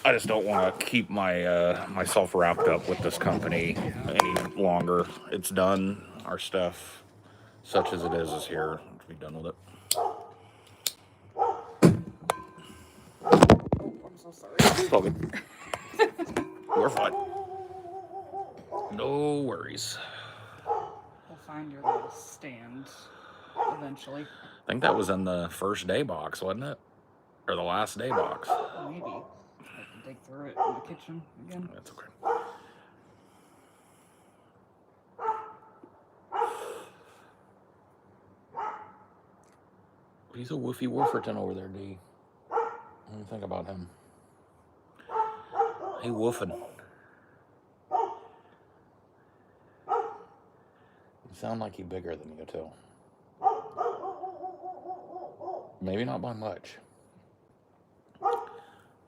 I just don't want to keep myself wrapped up with this company any longer. It's done. Our stuff, such as it is here. Let's be done with it. I'm so sorry. It's all good. We're fine. No worries. We'll find your little stand eventually. I think that was in the first day box, wasn't it? Or the last day box. Maybe. I have to dig through it in the kitchen again. That's okay. He's a woofy Wolferton over there, D. What do you think about him? Hey, woofing. You sound like he's bigger than you, too. Maybe not by much.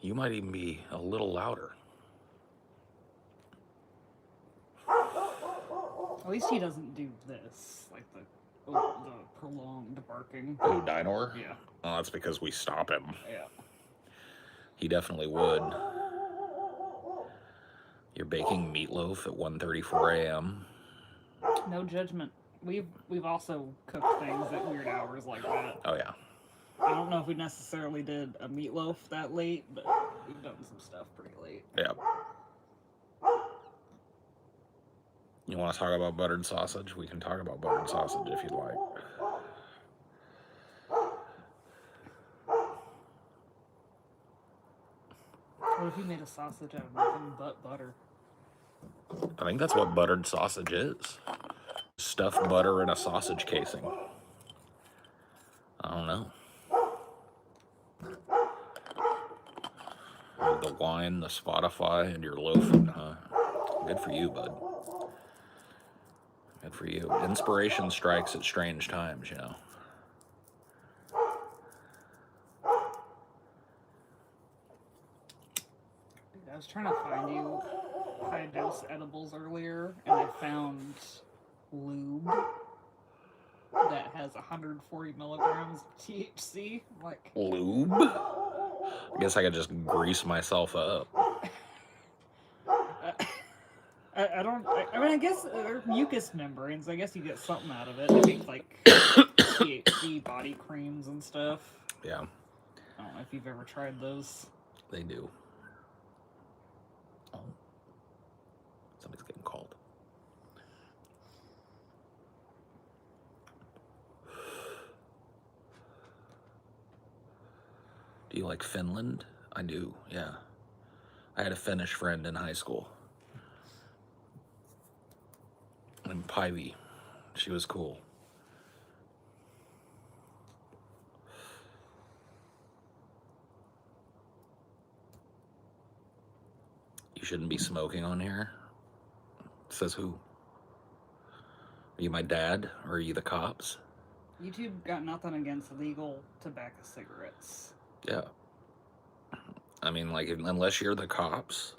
You might even be a little louder. At least he doesn't do this, like the prolonged barking. Oh, Dinor? Yeah. Oh, that's because we stop him. Yeah. He definitely would. You're baking meatloaf at 1:34 a.m. No judgment. We've also cooked things at weird hours like that. Oh, yeah. I don't know if we necessarily did a meatloaf that late, but we've done some stuff pretty late. Yeah. You want to talk about buttered sausage? We can talk about buttered sausage if you'd like. What if you made a sausage out of nothing but butter? I think that's what buttered sausage is. Stuffed butter in a sausage casing. I don't know. With the wine, the Spotify, and your loafing, huh? Good for you, bud. Good for you. Inspiration strikes at strange times, you know. Dude, I was trying to find you high-dose edibles earlier, and I found lube that has 140 milligrams of THC. Like, lube? I guess I could just grease myself up. I guess they're mucous membranes. I guess you get something out of it. They make like THC body creams and stuff. Yeah. I don't know if you've ever tried those. They do. Oh. Somebody's getting called. Do you like Finland? I do, yeah. I had a Finnish friend in high school. And Pivy. She was cool. You shouldn't be smoking on here? Says who? Are you my dad, or are you the cops? YouTube got nothing against legal tobacco cigarettes. Yeah. I mean, like, unless you're the cops,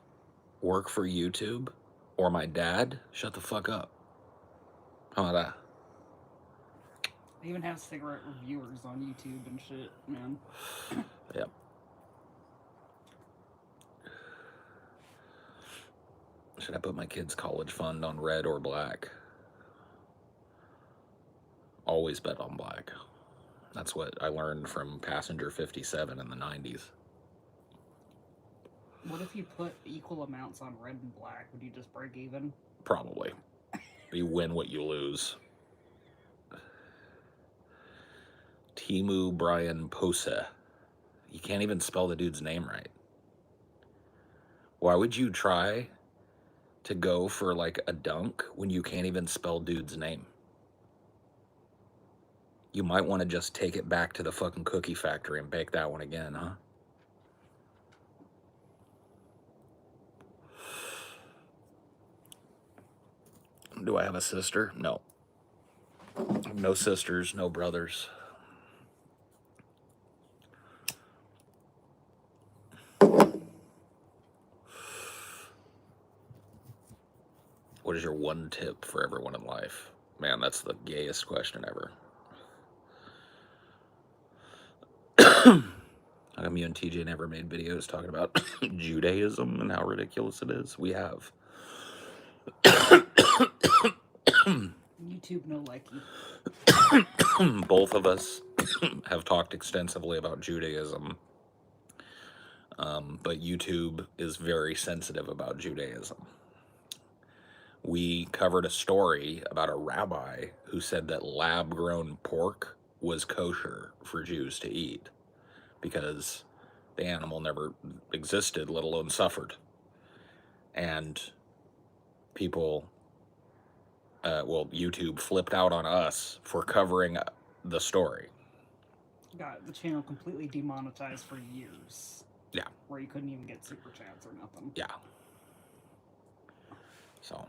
work for YouTube, or my dad, shut the fuck up. How about that? They even have cigarette reviewers on YouTube and shit, man. Yep. Should I put my kids' college fund on red or black? Always bet on black. That's what I learned from Passenger 57 in the 90s. What if you put equal amounts on red and black? Would you just break even? Probably. You win what you lose. Timu Brian Pose. You can't even spell the dude's name right. Why would you try to go for like a dunk when you can't even spell dude's name? You might want to just take it back to the fucking cookie factory and bake that one again, huh? Do I have a sister? No. I have no sisters, no brothers. What is your one tip for everyone in life? Man, that's the gayest question ever. How come you and TJ never made videos talking about Judaism and how ridiculous it is? We have. YouTube no likey. Both of us have talked extensively about Judaism, but YouTube is very sensitive about Judaism. We covered a story about a rabbi who said that lab-grown pork was kosher for Jews to eat because the animal never existed, let alone suffered. And people, YouTube flipped out on us for covering the story. Got the channel completely demonetized for years. Yeah. Where you couldn't even get super chats or nothing. Yeah. So.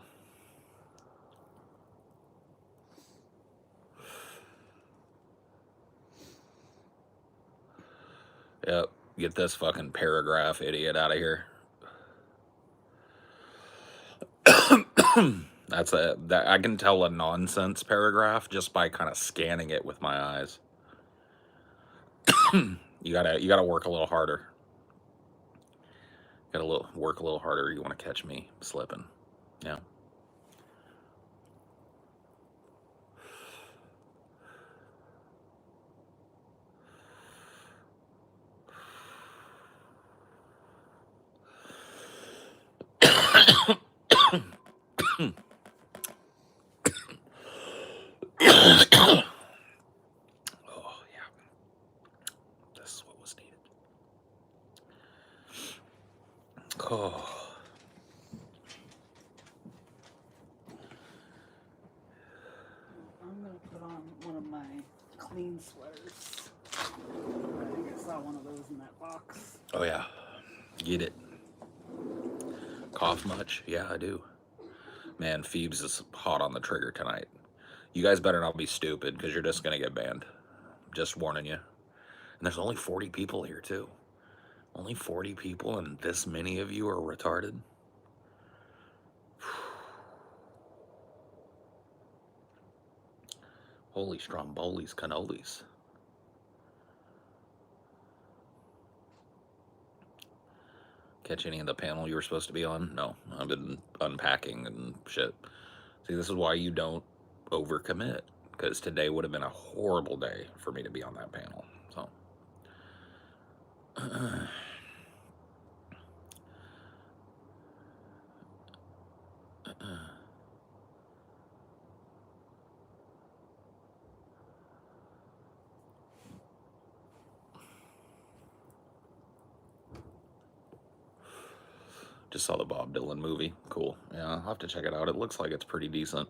Yep. Get this fucking paragraph idiot out of here. That I can tell a nonsense paragraph just by kind of scanning it with my eyes. You gotta work a little harder. Work a little harder. You want to catch me slipping. Yeah. Oh yeah. This is what was needed. Oh. I'm gonna put on one of my clean sweaters. I think I saw one of those in that box. Oh yeah. Get it. Cough much? Yeah, I do. Man, Phoebes is hot on the trigger tonight. You guys better not be stupid because you're just gonna get banned. Just warning you. And there's only 40 people here too. Only 40 people and this many of you are retarded? Holy strombolis cannolis. Catch any of the panel you were supposed to be on? No, I've been unpacking and shit. See, this is why you don't overcommit, because today would have been a horrible day for me to be on that panel. So just saw the Bob Dylan movie. Cool. Yeah, I'll have to check it out. It looks like it's pretty decent.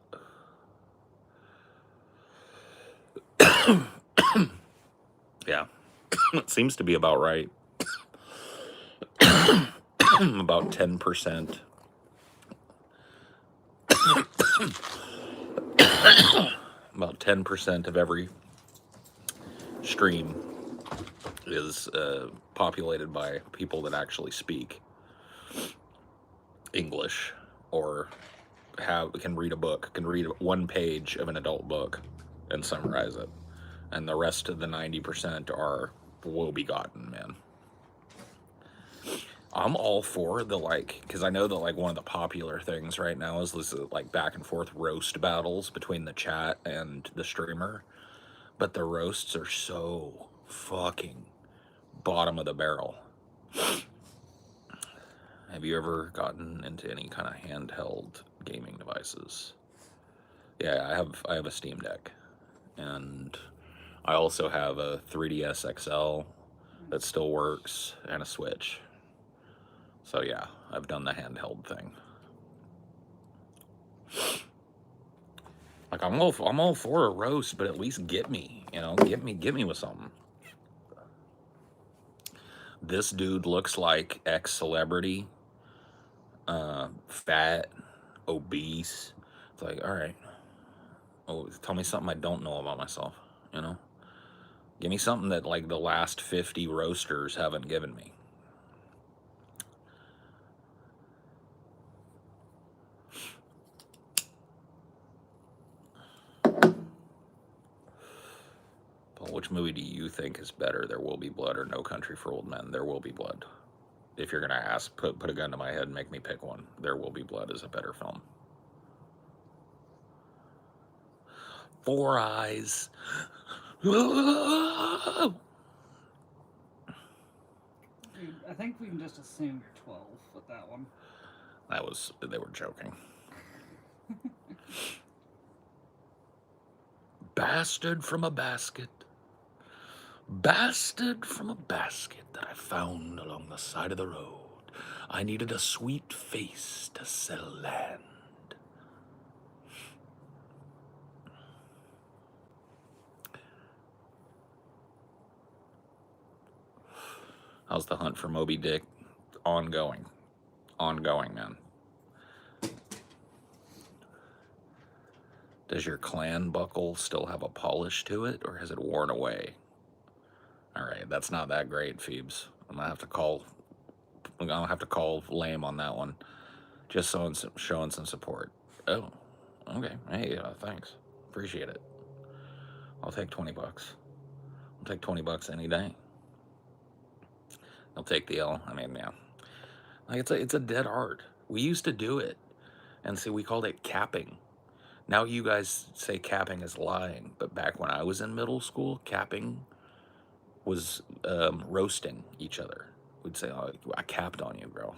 Yeah, it seems to be about right. About 10%. About 10% of every stream is populated by people that actually speak English or can read a book, can read one page of an adult book and summarize it. And the rest of the 90% are woe-begotten, man. I'm all for the, because I know that, one of the popular things right now is this, back and forth roast battles between the chat and the streamer. But the roasts are so fucking bottom of the barrel. Have you ever gotten into any kind of handheld gaming devices? Yeah, I have a Steam Deck. And I also have a 3DS XL that still works and a Switch. So yeah, I've done the handheld thing. I'm all for a roast, but at least get me, get me with something. This dude looks like ex-celebrity, fat, obese. It's like, all right, tell me something I don't know about myself, Give me something that, the last 50 roasters haven't given me. But Which movie do you think is better, There Will Be Blood or No Country for Old Men? There Will Be Blood. If you're gonna ask, put a gun to my head and make me pick one, There Will Be Blood is a better film. Four Eyes. Dude, I think we can just assume you're 12 with that one. They were joking. Bastard from a basket. Bastard from a basket that I found along the side of the road. I needed a sweet face to sell land. How's the hunt for Moby Dick? Ongoing. Ongoing, man. Does your clan buckle still have a polish to it, or has it worn away? All right, that's not that great, Phoebes. I'm gonna have to call lame on that one. Just showing some support. Oh, okay. Hey, thanks. Appreciate it. I'll take $20. I'll take $20 any day. I'll take the L. I mean, yeah. Like it's a dead art. We used to do it, and see, we called it capping. Now you guys say capping is lying, but back when I was in middle school, capping was roasting each other. We'd say, "Oh, I capped on you, bro.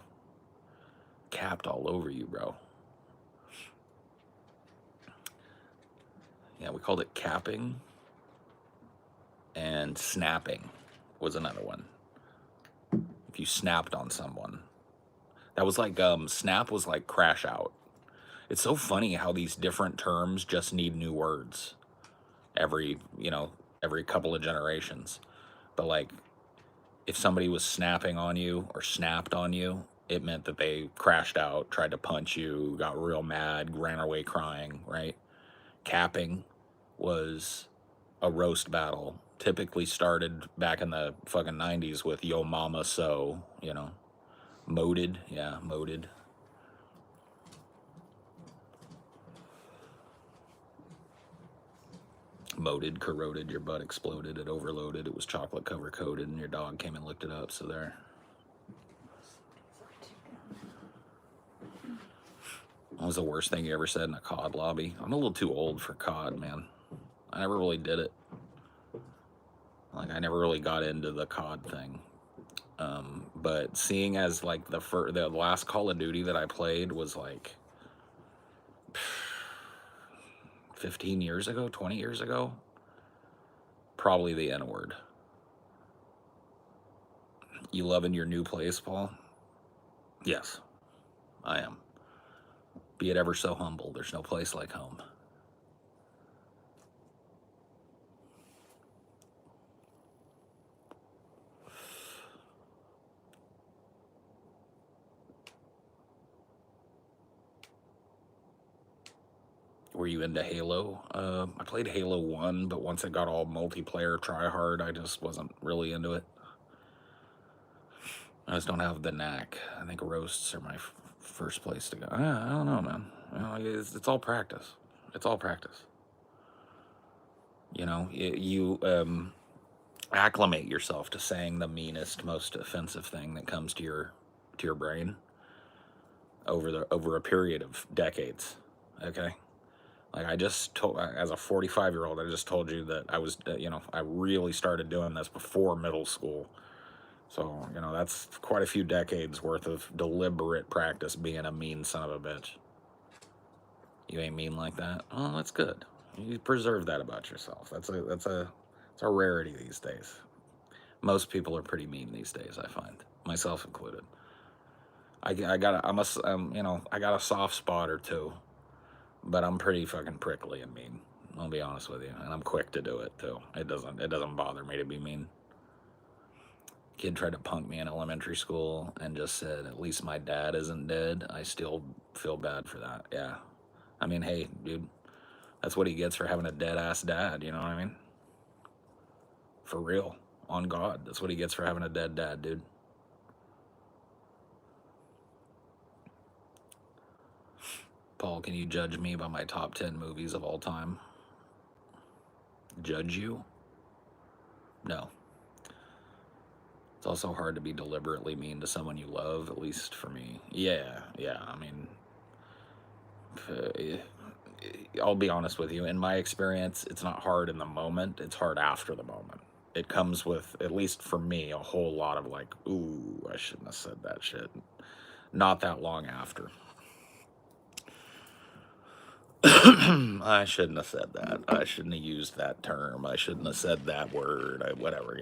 Capped all over you, bro." Yeah, we called it capping, and snapping was another one. If you snapped on someone, that was like snap was like crash out. It's so funny how these different terms just need new words every couple of generations. But like, if somebody was snapping on you or snapped on you, it meant that they crashed out, tried to punch you, got real mad, ran away crying, right? Capping was a roast battle. Typically started back in the fucking 90s with Yo Mama So, Moded, yeah, moded. Moded, corroded, your butt exploded, it overloaded, it was chocolate cover coated, and your dog came and looked it up, so there. What was the worst thing you ever said in a COD lobby? I'm a little too old for COD, man. I never really did it. Like, I never really got into the COD thing. But seeing as, like, the last Call of Duty that I played was, like, 15 years ago, 20 years ago, probably the N-word. You loving your new place, Paul? Yes, I am. Be it ever so humble, there's no place like home. Were you into Halo? I played Halo 1, but once it got all multiplayer try-hard, I just wasn't really into it. I just don't have the knack. I think roasts are my first place to go. I don't know, man. It's all practice. It's all practice. You acclimate yourself to saying the meanest, most offensive thing that comes to your brain over a period of decades. Okay. Like I just told, as a 45-year-old, I just told you that I was, I really started doing this before middle school. So, that's quite a few decades worth of deliberate practice being a mean son of a bitch. You ain't mean like that? Oh, that's good. You preserve that about yourself. It's a rarity these days. Most people are pretty mean these days, I find, myself included. I got a soft spot or two, but I'm pretty fucking prickly and mean. I'll be honest with you, and I'm quick to do it too. It doesn't bother me to be mean. Kid tried to punk me in elementary school and just said, "At least my dad isn't dead." I still feel bad for that. Yeah, I mean, hey, dude, that's what he gets for having a dead ass dad. You know what I mean? For real, on God, that's what he gets for having a dead dad, dude. Paul, can you judge me by my top 10 movies of all time? Judge you? No. It's also hard to be deliberately mean to someone you love, at least for me. Yeah. I mean, I'll be honest with you. In my experience, it's not hard in the moment. It's hard after the moment. It comes with, at least for me, a whole lot of like, ooh, I shouldn't have said that shit. Not that long after. I shouldn't have said that. I shouldn't have used that term. I shouldn't have said that word. Whatever,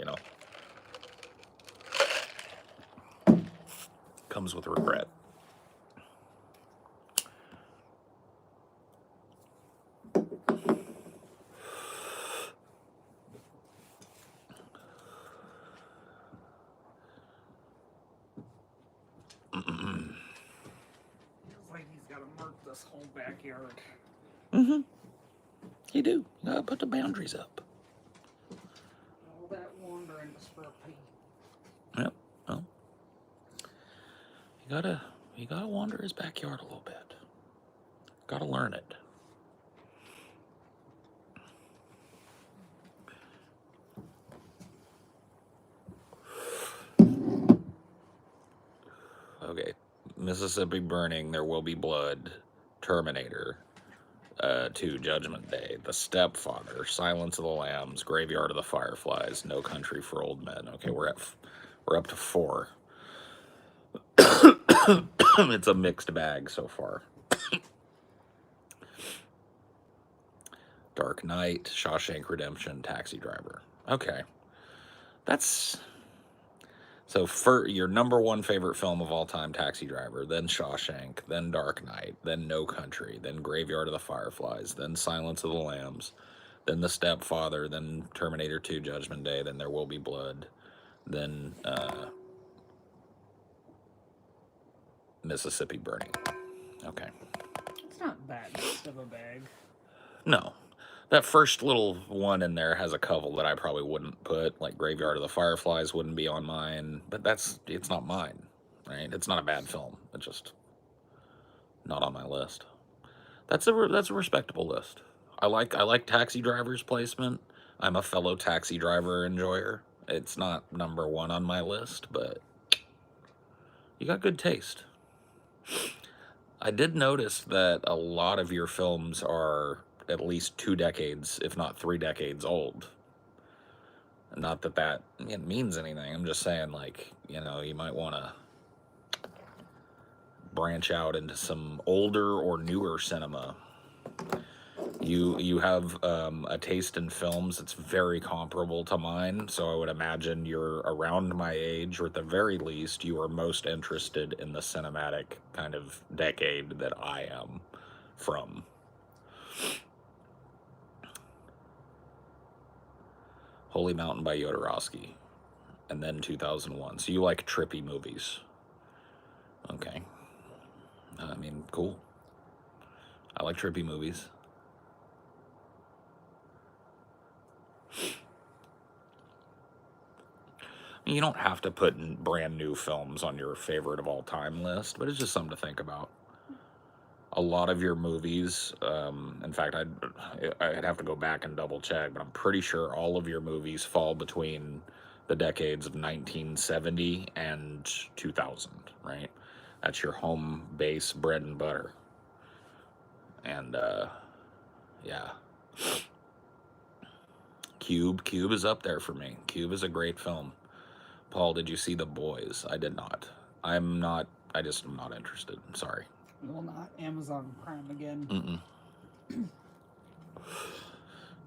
Comes with regret. Feels like he's got to mark this whole backyard. Mm-hmm. You do. You gotta put the boundaries up. All that wandering just for a pee. Yep. Well, you gotta wander his backyard a little bit. Gotta learn it. Okay. Mississippi Burning, There Will Be Blood, Terminator, 2, Judgment Day, The Stepfather, Silence of the Lambs, Graveyard of the Fireflies, No Country for Old Men. Okay, we're up to 4. It's a mixed bag so far. Dark Knight, Shawshank Redemption, Taxi Driver. Okay. That's so for your number one favorite film of all time, Taxi Driver, then Shawshank, then Dark Knight, then No Country, then Graveyard of the Fireflies, then Silence of the Lambs, then The Stepfather, then Terminator 2, Judgment Day, then There Will Be Blood, then Mississippi Burning. Okay. It's not that mixed of a bag. No. That first little one in there has a couple that I probably wouldn't put, like Graveyard of the Fireflies wouldn't be on mine, but it's not mine, right? It's not a bad film. It's just not on my list. That's a respectable list. I like Taxi Driver's placement. I'm a fellow Taxi Driver enjoyer. It's not number one on my list, but you got good taste. I did notice that a lot of your films are at least 2 decades, if not 3 decades old. Not that it means anything. I'm just saying, like, you might want to branch out into some older or newer cinema. You have a taste in films that's very comparable to mine, so I would imagine you're around my age, or at the very least, you are most interested in the cinematic kind of decade that I am from. Holy Mountain by Jodorowsky, and then 2001. So you like trippy movies. Okay. I mean, cool. I like trippy movies. You don't have to put brand new films on your favorite of all time list, but it's just something to think about. A lot of your movies, in fact, I'd have to go back and double check, but I'm pretty sure all of your movies fall between the decades of 1970 and 2000, right? That's your home base bread and butter. And, yeah. Cube is up there for me. Cube is a great film. Paul, did you see The Boys? I did not. I just am not interested. I'm sorry. Well, not Amazon Prime again.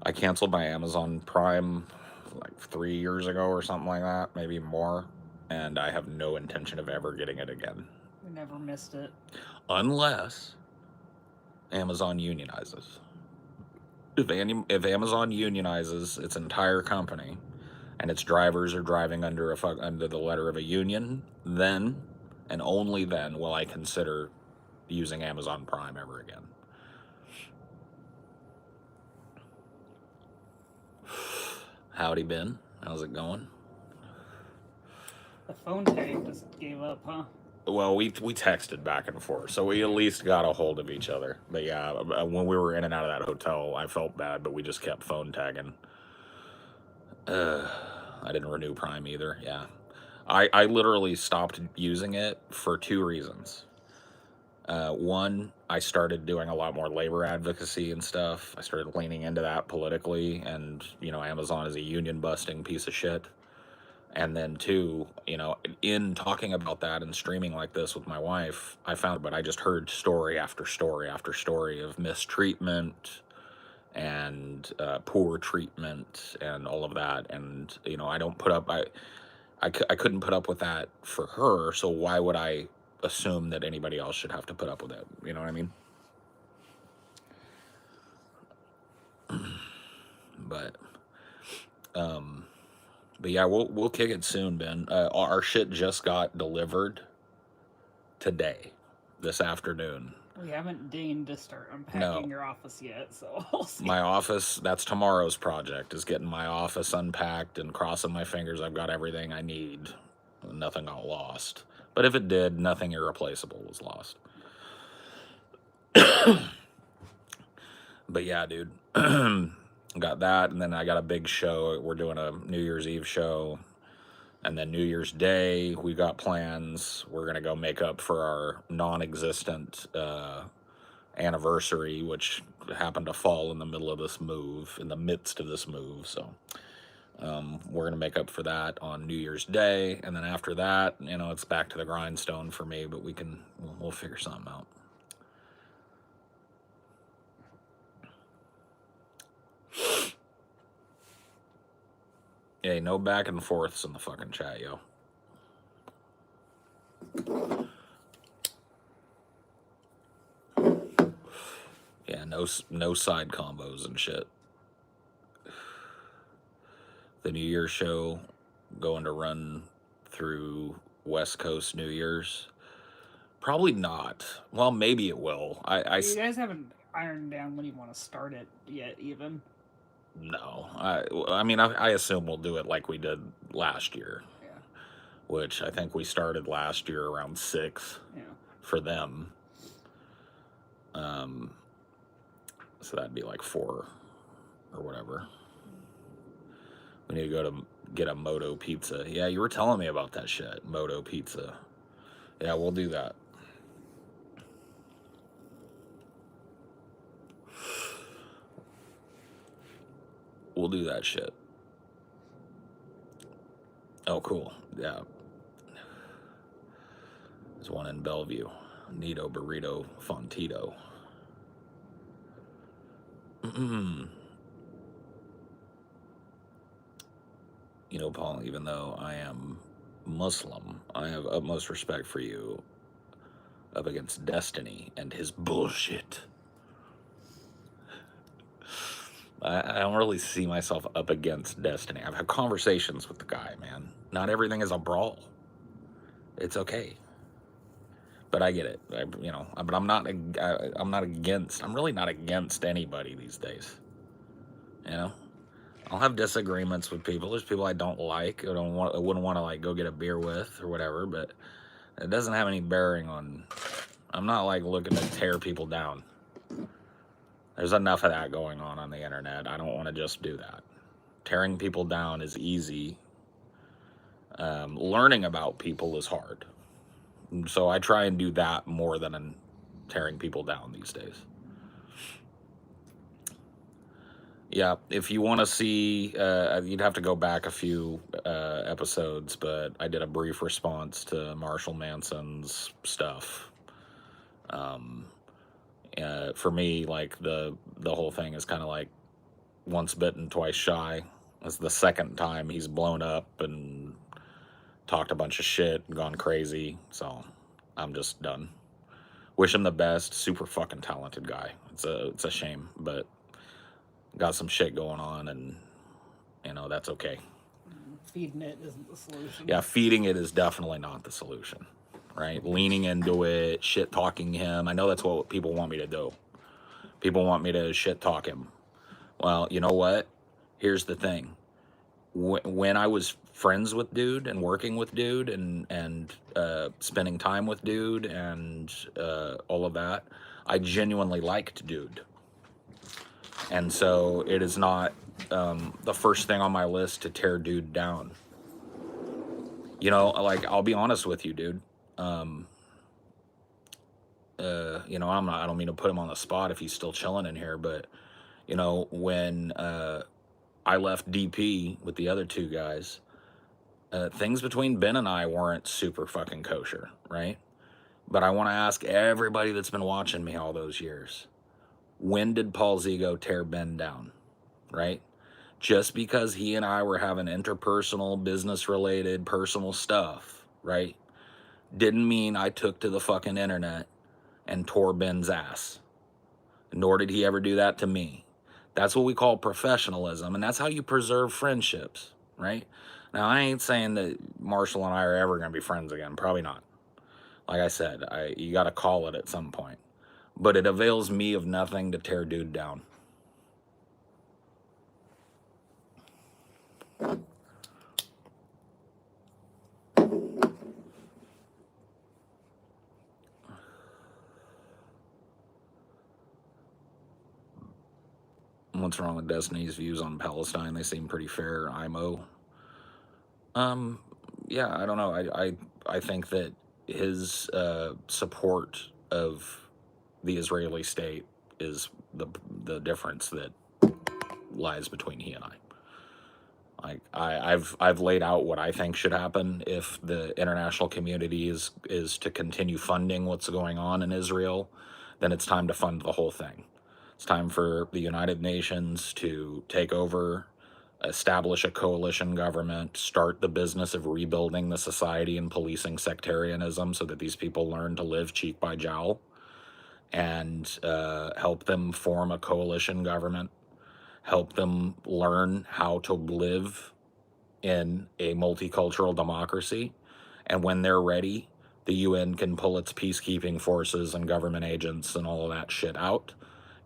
I canceled my Amazon Prime like 3 years ago or something like that, maybe more, and I have no intention of ever getting it again. We never missed it. Unless Amazon unionizes. If Amazon unionizes its entire company and its drivers are driving under the letter of a union, then and only then will I consider using Amazon Prime ever again. Howdy, Ben. How's it going? The phone tag just gave up, huh? Well, we texted back and forth, so we at least got a hold of each other. But yeah, when we were in and out of that hotel, I felt bad, but we just kept phone tagging. I didn't renew Prime either. Yeah. I literally stopped using it for 2 reasons. One, I started doing a lot more labor advocacy and stuff. I started leaning into that politically, and, you know, Amazon is a union busting piece of shit. And then 2, you know, in talking about that and streaming like this with my wife, I found, but I just heard story after story after story of mistreatment and poor treatment and all of that. And, you know, I don't put up, I couldn't put up with that for her, so why would I assume that anybody else should have to put up with it? You know what I mean? But yeah, we'll kick it soon, Ben. Our shit just got delivered today, this afternoon. We haven't deigned to start unpacking No. your office yet, so we'll see. My office, that's tomorrow's project, is getting my office unpacked and crossing my fingers I've got everything I need. Nothing got lost. But if it did, nothing irreplaceable was lost. But yeah, dude. Got that, and then I got a big show. We're doing a New Year's Eve show. And then New Year's Day, we got plans. We're going to go make up for our non-existent anniversary, which happened to fall in the middle of this move, in the midst of this move. So we're going to make up for that on New Year's Day. And then after that, you know, it's back to the grindstone for me, but we'll figure something out. Hey, no back and forths in the fucking chat, yo. Yeah, no side combos and shit. The New Year's show going to run through West Coast New Year's. Probably not. Well, maybe it will. You guys haven't ironed down when you want to start it yet, even. No. I mean, I assume we'll do it like we did last year. Yeah. Which I think we started last year around 6. Yeah. For them. So that'd be like 4 or whatever. We need to go to get a Moto pizza. Yeah, you were telling me about that shit. Moto pizza. Yeah, we'll do that. We'll do that shit. Oh, cool. Yeah. There's one in Bellevue. Nito Burrito Fontito. You know, Paul, even though I am Muslim, I have utmost respect for you up against Destiny and his bullshit. I don't really see myself up against Destiny. I've had conversations with the guy, man. Not everything is a brawl. It's okay. But I get it, you know. But I'm not against. I'm really not against anybody these days. You know, I'll have disagreements with people. There's people I don't like. I wouldn't want to like go get a beer with or whatever. But it doesn't have any bearing on. I'm not like looking to tear people down. There's enough of that going on the internet. I don't want to just do that. Tearing people down is easy. Learning about people is hard. So I try and do that more than tearing people down these days. Yeah, if you want to see, you'd have to go back a few episodes, but I did a brief response to Marshall Manson's stuff. For me, like the whole thing is kind of like once bitten, twice shy. It's the second time he's blown up and talked a bunch of shit and gone crazy. So I'm just done. Wish him the best. Super fucking talented guy. It's a shame, but got some shit going on, and you know that's okay. Feeding it isn't the solution. Yeah, feeding it is definitely not the solution. Right? Leaning into it, shit talking him. I know that's what people want me to do. People want me to shit talk him. Well, you know what? Here's the thing. When I was friends with dude and working with dude and spending time with dude and all of that, I genuinely liked dude. And so it is not the first thing on my list to tear dude down. You know, like, I'll be honest with you, dude. You know, I don't mean to put him on the spot if he's still chilling in here, but you know, when I left DP with the other two guys, things between Ben and I weren't super fucking kosher, right? But I want to ask everybody that's been watching me all those years, when did Paul's ego tear Ben down, right? Just because he and I were having interpersonal, business-related, personal stuff, right, didn't mean I took to the fucking internet and tore Ben's ass. Nor did he ever do that to me. That's what we call professionalism, and that's how you preserve friendships, right? Now, I ain't saying that Marshall and I are ever going to be friends again. Probably not. Like I said, you got to call it at some point. But it avails me of nothing to tear dude down. What's wrong with Destiny's views on Palestine? They seem pretty fair. IMO. Yeah, I don't know. I think that his support of the Israeli state is the difference that lies between he and I. Like, I've laid out what I think should happen if the international community is to continue funding what's going on in Israel. Then it's time to fund the whole thing. It's time for the United Nations to take over, establish a coalition government, start the business of rebuilding the society and policing sectarianism so that these people learn to live cheek by jowl, and help them form a coalition government, help them learn how to live in a multicultural democracy. And when they're ready, the UN can pull its peacekeeping forces and government agents and all of that shit out.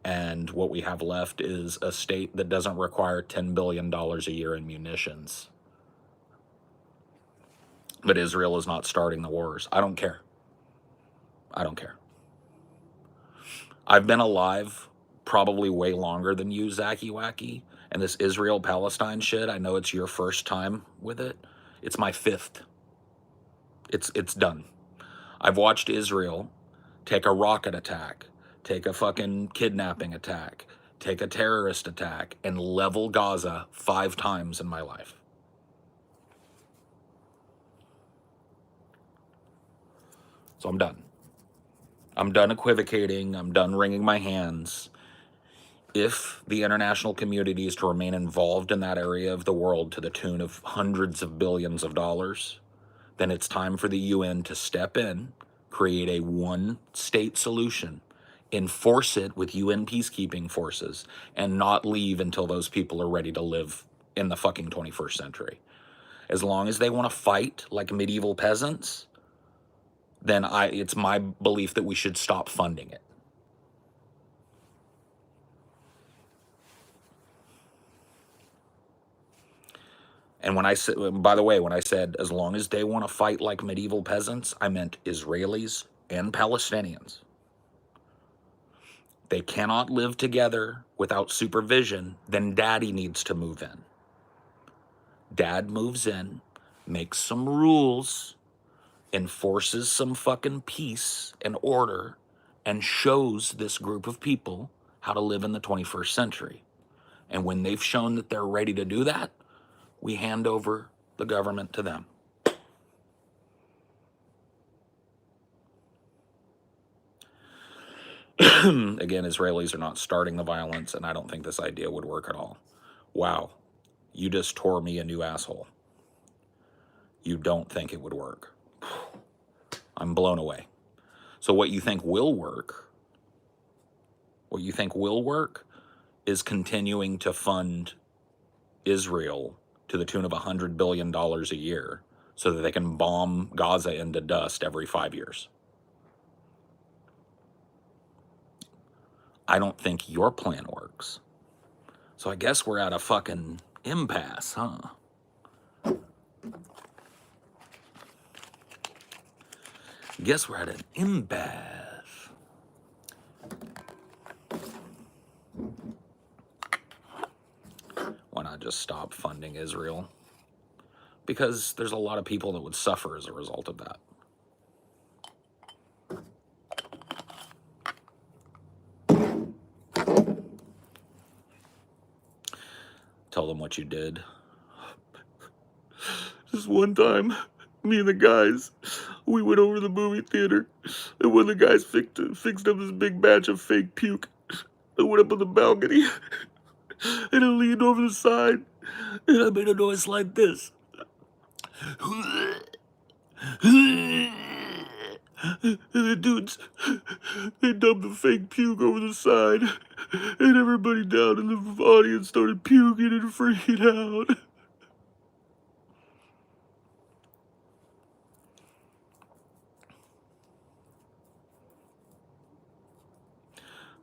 And what we have left is a state that doesn't require $10 billion a year in munitions. But Israel is not starting the wars. I don't care. I don't care. I've been alive probably way longer than you, Zacky Wacky. And this Israel-Palestine shit, I know it's your first time with it. It's my fifth. It's done. I've watched Israel take a rocket attack, take a fucking kidnapping attack, take a terrorist attack, and level Gaza 5 times in my life. So I'm done. I'm done equivocating. I'm done wringing my hands. If the international community is to remain involved in that area of the world to the tune of hundreds of billions of dollars, then it's time for the UN to step in, create a one-state solution, enforce it with UN peacekeeping forces, and not leave until those people are ready to live in the fucking 21st century. As long as they want to fight like medieval peasants, then it's my belief that we should stop funding it. And when I said, by the way, when I said as long as they want to fight like medieval peasants, I meant Israelis and Palestinians. They cannot live together without supervision, then daddy needs to move in. Dad moves in, makes some rules, enforces some fucking peace and order, and shows this group of people how to live in the 21st century. And when they've shown that they're ready to do that, we hand over the government to them. Again, Israelis are not starting the violence, and I don't think this idea would work at all. Wow, you just tore me a new asshole. You don't think it would work. I'm blown away. So what you think will work, is continuing to fund Israel to the tune of $100 billion a year so that they can bomb Gaza into dust every 5 years. I don't think your plan works. So I guess we're at a fucking impasse, huh? Guess we're at an impasse. just stop funding Israel, because there's a lot of people that would suffer as a result of that. Tell them what you did. Just one time, me and the guys, we went over to the movie theater, and one of the guys fixed up this big batch of fake puke. I went up on the balcony, and I leaned over the side, and I made a noise like this. And the dudes, they dumped the fake puke over the side, and everybody down in the audience started puking and freaking out.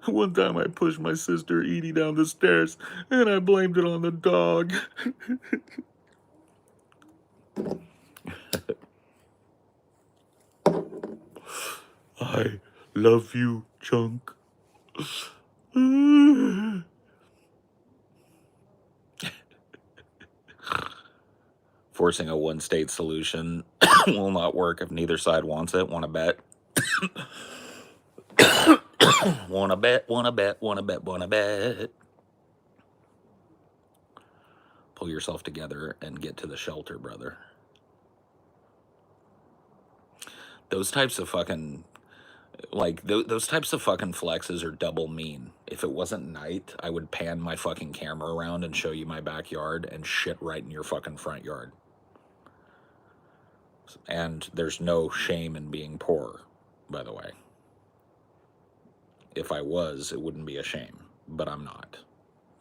One time I pushed my sister Edie down the stairs, and I blamed it on the dog. I love you, Chunk. Forcing a one-state solution will not work if neither side wants it. Want to bet? Wanna bet, wanna bet, wanna bet, wanna bet. Pull yourself together and get to the shelter, brother. Those types of fucking, like, those types of fucking flexes are double mean. If it wasn't night, I would pan my fucking camera around and show you my backyard and shit right in your fucking front yard. And there's no shame in being poor, by the way. If I was, it wouldn't be a shame, but I'm not.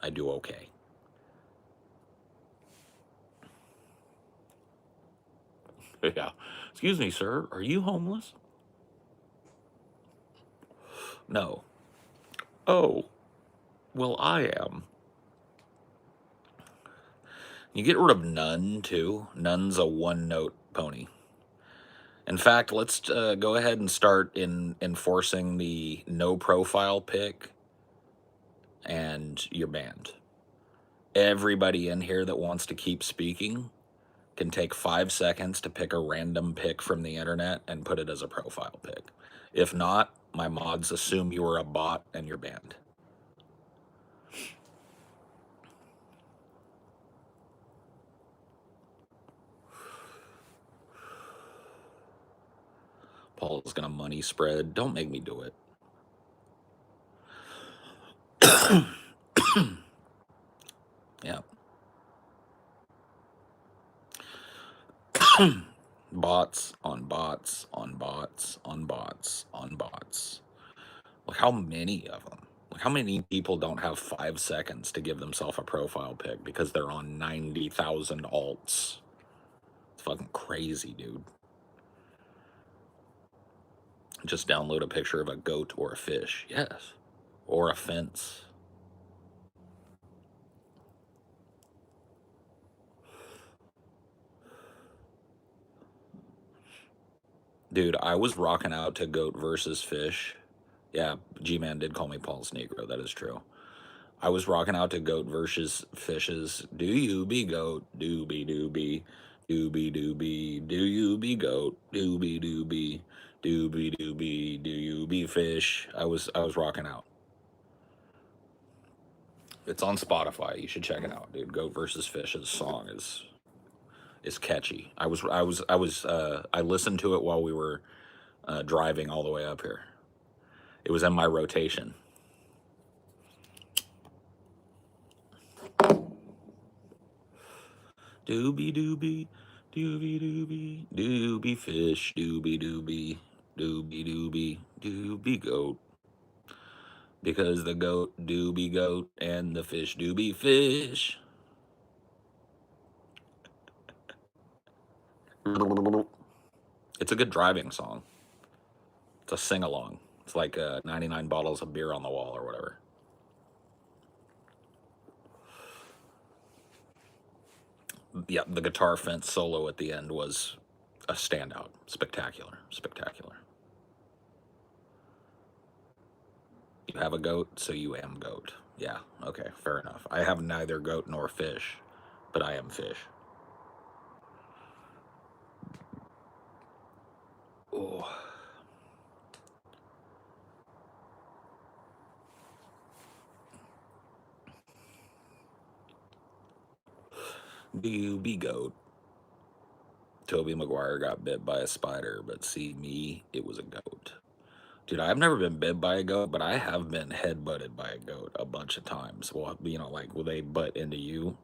I do okay. Yeah. Excuse me, sir. Are you homeless? No. Oh. Well, I am. You get rid of none, too. None's a one-note pony. In fact, let's go ahead and start enforcing the no profile pic, and you're banned. Everybody in here that wants to keep speaking can take 5 seconds to pick a random pic from the internet and put it as a profile pic. If not, my mods assume you are a bot and you're banned. Paul is gonna money spread. Don't make me do it. Yeah. Bots on bots on bots on bots on bots. Look how many of them. Look how many people don't have 5 seconds to give themselves a profile pic because they're on 90,000 alts. It's fucking crazy, dude. Just download a picture of a goat or a fish. Yes. Or a fence. Dude, I was rocking out to goat versus fish. Yeah, G-Man did call me Paul's Negro. That is true. I was rocking out to goat versus fishes. Do you be goat? Doobie doobie. Doobie doobie. Do you be goat? Doobie doobie. Doobie doobie. Do you be fish? I was rocking out. It's on Spotify. You should check it out, dude. Goat versus Fish's song is catchy. I listened to it while we were driving all the way up here. It was in my rotation. Doobie doobie, doobie doobie, doobie fish, doobie doobie, doobie doobie, doobie goat. Because the goat doobie goat and the fish doobie fish. It's a good driving song. It's a sing-along. It's like 99 bottles of beer on the wall or whatever. Yeah, the guitar fence solo at the end was a standout. Spectacular. Spectacular. You have a goat, so you am goat. Yeah, okay, fair enough. I have neither goat nor fish. but I am fish. Oh. Do you be goat? Toby Maguire got bit by a spider, but see me, it was a goat. Dude, I've never been bit by a goat, but I have been head-butted by a goat a bunch of times. Well, you know, like will they butt into you?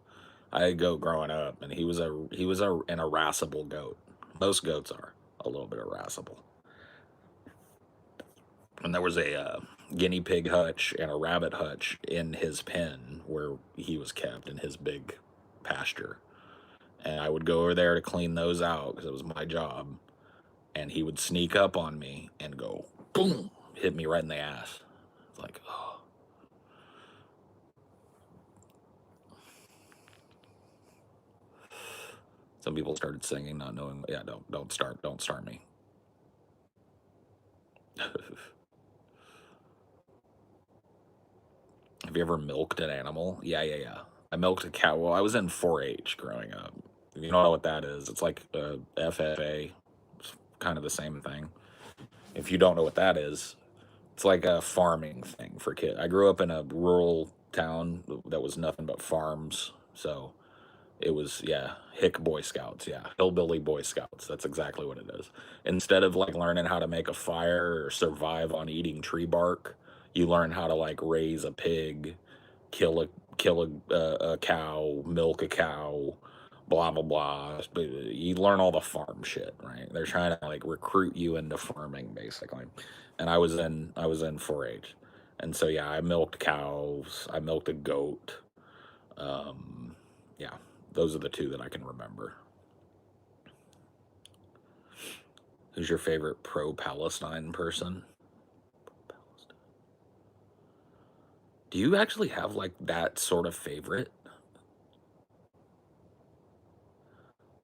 I had a goat growing up, and he was an irascible goat. Most goats are a little bit irascible. And there was a guinea pig hutch and a rabbit hutch in his pen where he was kept in his big pasture. And I would go over there to clean those out because it was my job. And he would sneak up on me and go, boom, hit me right in the ass. It's like, oh. Some people started singing, not knowing. Yeah, don't start me. Have you ever milked an animal? Yeah. I milked a cow. Well, I was in 4-H growing up. You know what that is? It's like FFA. It's kind of the same thing. If you don't know what that is, it's like a farming thing for kids. I grew up in a rural town that was nothing but farms. So it was, yeah, hick Boy Scouts. Yeah, hillbilly Boy Scouts. That's exactly what it is. Instead of like learning how to make a fire or survive on eating tree bark, you learn how to like raise a pig, kill a cow, milk a cow, blah blah blah. You learn all the farm shit, right? They're trying to like recruit you into farming basically. And I was in 4-H, and so yeah, I milked cows. I milked a goat. Yeah, those are the two that I can remember. Who's your favorite pro-Palestine person? Do you actually have like that sort of favorite?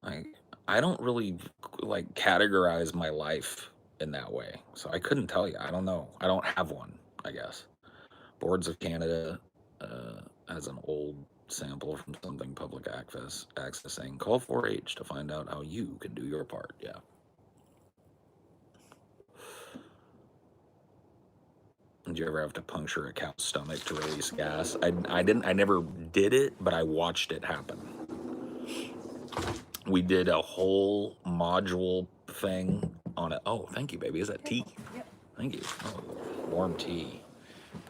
Like, I don't really like categorize my life in that way, so I couldn't tell you. I don't know. I don't have one, I guess. Boards of Canada has an old sample from something public access saying, call 4-H to find out how you can do your part. Yeah. Did you ever have to puncture a cow's stomach to release gas? I never did it, but I watched it happen. We did a whole module thing on it. Oh, thank you, baby. Is that tea? Yep. Thank you. Oh, warm tea.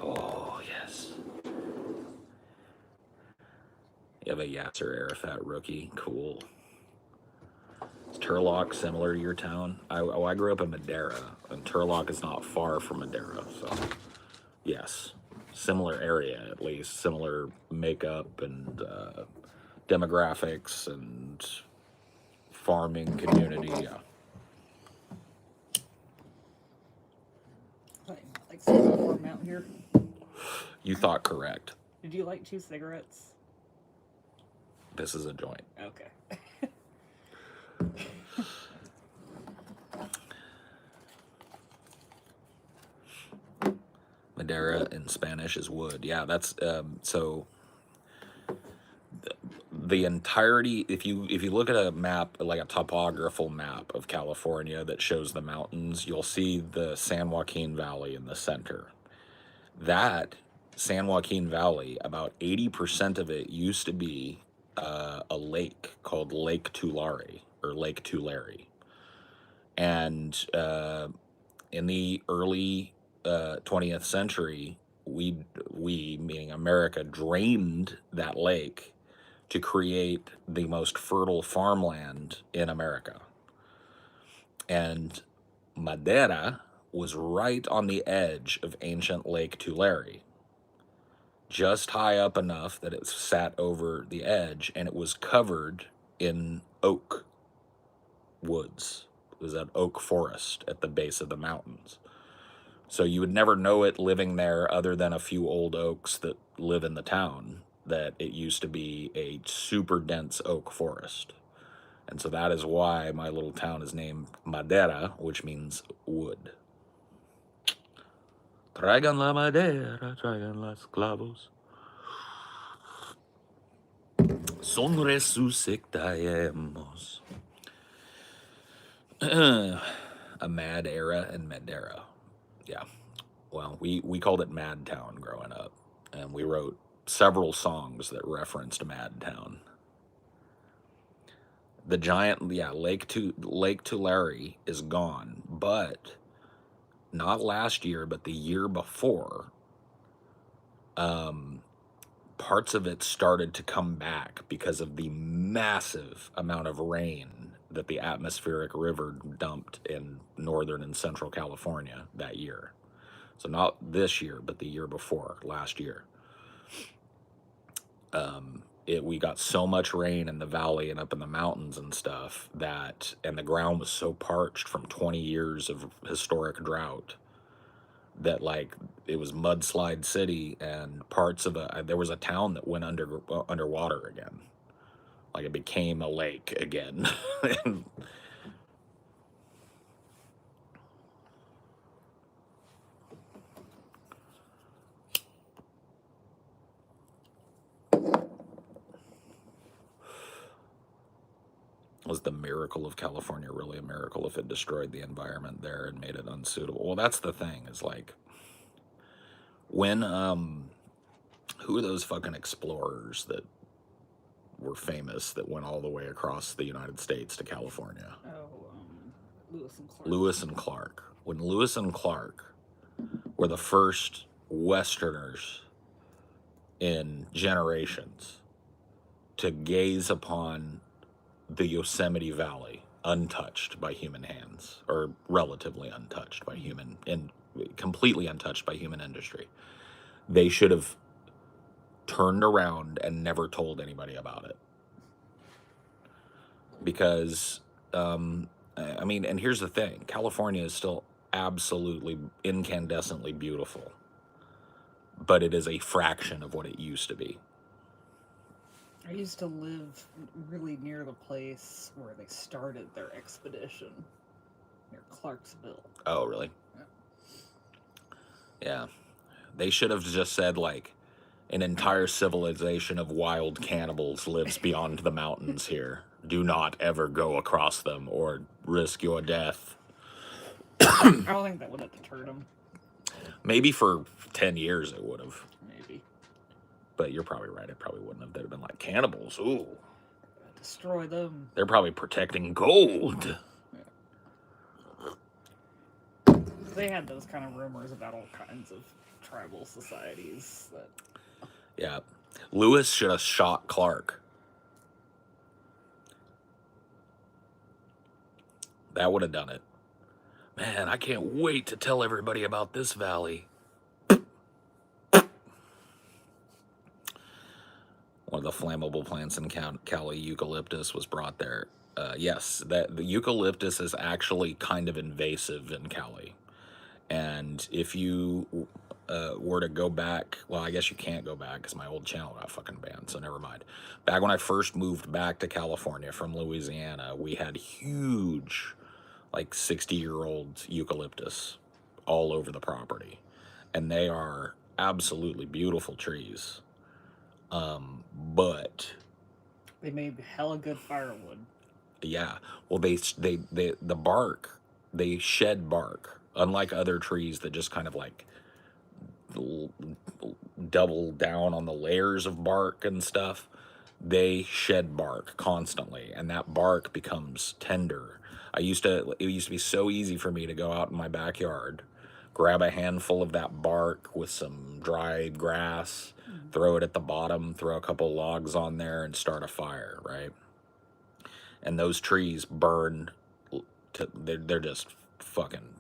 Oh, yes. You have a Yasser Arafat rookie. Cool. Is Turlock similar to your town? I grew up in Madeira, and Turlock is not far from Madeira, so yes. Similar area, at least. Similar makeup and demographics and farming community, yeah. Like some warm out here. You thought correct. Did you like 2 cigarettes? This is a joint. Okay. Madeira in Spanish is wood. Yeah, that's so the entirety. If you look at a map, like a topographical map of California that shows the mountains, you'll see the San Joaquin Valley in the center. That San Joaquin Valley, about 80% of it used to be a lake called Lake Tulare or Lake Tulare, and in the early 20th century, we meaning America drained that lake to create the most fertile farmland in America. And Madeira was right on the edge of ancient Lake Tulare, just high up enough that it sat over the edge, and it was covered in oak woods. It was an oak forest at the base of the mountains. So you would never know it living there other than a few old oaks that live in the town, that it used to be a super dense oak forest. And so that is why my little town is named Madeira, which means wood. Traigan la madera, traigan las clavos. Son resucitaemos. A mad era and Medera. Yeah. Well, we called it Madtown growing up, and we wrote several songs that referenced Madtown. The giant, yeah, Lake Tulare is gone, but not last year, but the year before, parts of it started to come back because of the massive amount of rain that the atmospheric river dumped in northern and central California that year. So not this year, but the year before, last year. We got so much rain in the valley and up in the mountains and stuff and the ground was so parched from 20 years of historic drought that like it was mudslide city, and parts of there was a town that went underwater again. Like it became a lake again. Was the miracle of California really a miracle if it destroyed the environment there and made it unsuitable? Well, that's the thing, is like when who are those fucking explorers that were famous that went all the way across the United States to California? Oh, Lewis and Clark. Lewis and Clark. When Lewis and Clark were the first Westerners in generations to gaze upon the Yosemite Valley untouched by human hands, or relatively untouched by human, and completely untouched by human industry, they should have turned around and never told anybody about it. Because, I mean, and here's the thing, California is still absolutely incandescently beautiful, but it is a fraction of what it used to be. I used to live really near the place where they started their expedition, near Clarksville. Oh, really? Yeah. They should have just said, like, an entire civilization of wild cannibals lives beyond the mountains here. Do not ever go across them or risk your death. I don't think that would have deterred them. Maybe for 10 years it would have. Maybe. But you're probably right. It probably wouldn't have. They'd have been like, cannibals, ooh. Destroy them. They're probably protecting gold. Yeah. They had those kind of rumors about all kinds of tribal societies. Yeah. Lewis should have shot Clark. That would have done it. Man, I can't wait to tell everybody about this valley. One of the flammable plants in Cali, eucalyptus, was brought there. Yes, the eucalyptus is actually kind of invasive in Cali. And if you were to go back, well, I guess you can't go back because my old channel got fucking banned, so never mind. Back when I first moved back to California from Louisiana, we had huge, like 60-year-old eucalyptus all over the property. And they are absolutely beautiful trees. But they made hella good firewood. Yeah. Well, the bark, they shed bark, unlike other trees that just kind of like double down on the layers of bark and stuff. They shed bark constantly, and that bark becomes tender. It used to be so easy for me to go out in my backyard, grab a handful of that bark with some dried grass, throw it at the bottom, throw a couple logs on there, and start a fire, right? And those trees burn, they're just fucking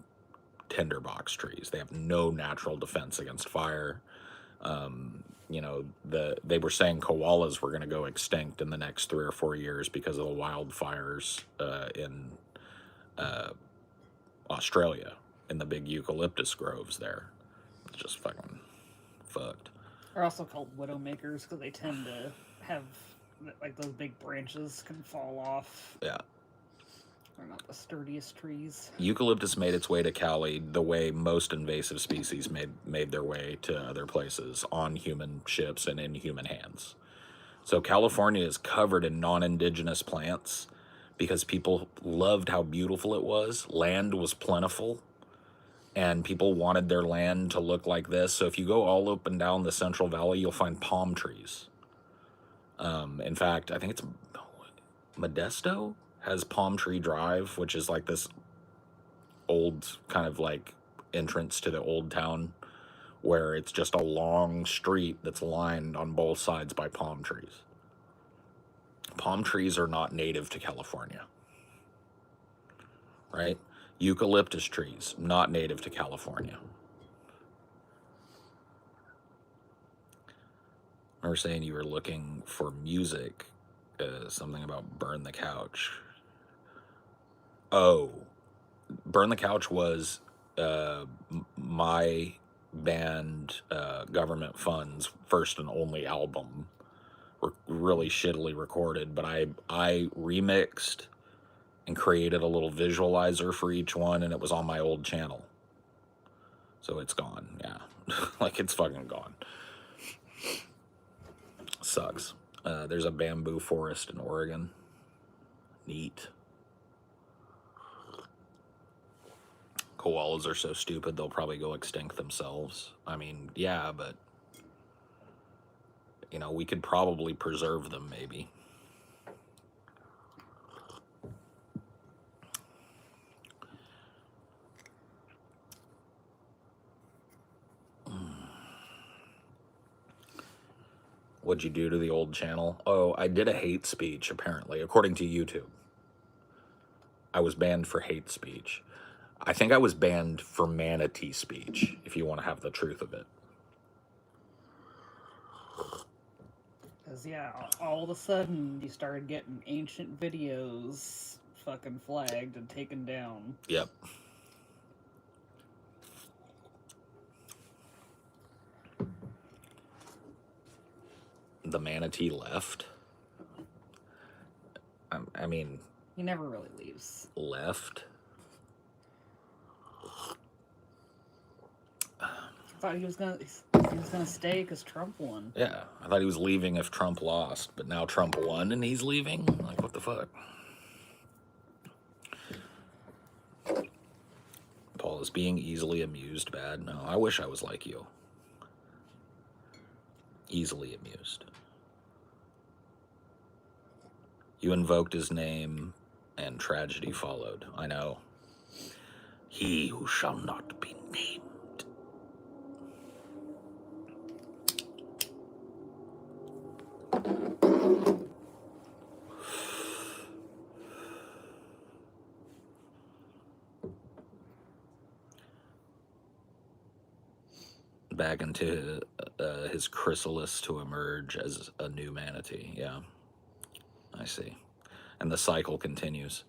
tinderbox trees. They have no natural defense against fire. You know, they were saying koalas were going to go extinct in the next 3 or 4 years because of the wildfires in Australia, in the big eucalyptus groves there. It's just fucking fucked. They're also called widowmakers because they tend to have, like, those big branches can fall off. Yeah. They're not the sturdiest trees. Eucalyptus made its way to Cali the way most invasive species made their way to other places, on human ships and in human hands. So California is covered in non-indigenous plants because people loved how beautiful it was. Land was plentiful, and people wanted their land to look like this. So if you go all up and down the Central Valley, you'll find palm trees. In fact, I think it's Modesto has Palm Tree Drive, which is like this old kind of like entrance to the old town where it's just a long street that's lined on both sides by palm trees. Palm trees are not native to California, right? Eucalyptus trees, not native to California. I remember saying you were looking for music, something about Burn the Couch. Oh, Burn the Couch was my band, Government Funds' first and only album. Really shittily recorded, but I remixed and created a little visualizer for each one, and it was on my old channel. So it's gone, yeah. Like, it's fucking gone. Sucks. There's a bamboo forest in Oregon. Neat. Koalas are so stupid, they'll probably go extinct themselves. I mean, yeah, but, you know, we could probably preserve them, maybe. What'd you do to the old channel? Oh, I did a hate speech, apparently, according to YouTube. I was banned for hate speech. I think I was banned for manatee speech, if you want to have the truth of it. Because, yeah, all of a sudden you started getting ancient videos fucking flagged and taken down. Yep. The manatee left. I mean... He never really leaves. Left? I thought he was gonna stay because Trump won. Yeah, I thought he was leaving if Trump lost, but now Trump won and he's leaving? Like, what the fuck? Paul, is being easily amused bad? No, I wish I was like you. Easily amused. You invoked his name, and tragedy followed. I know. He who shall not be named. Back into his chrysalis to emerge as a new manatee. Yeah, I see. And the cycle continues.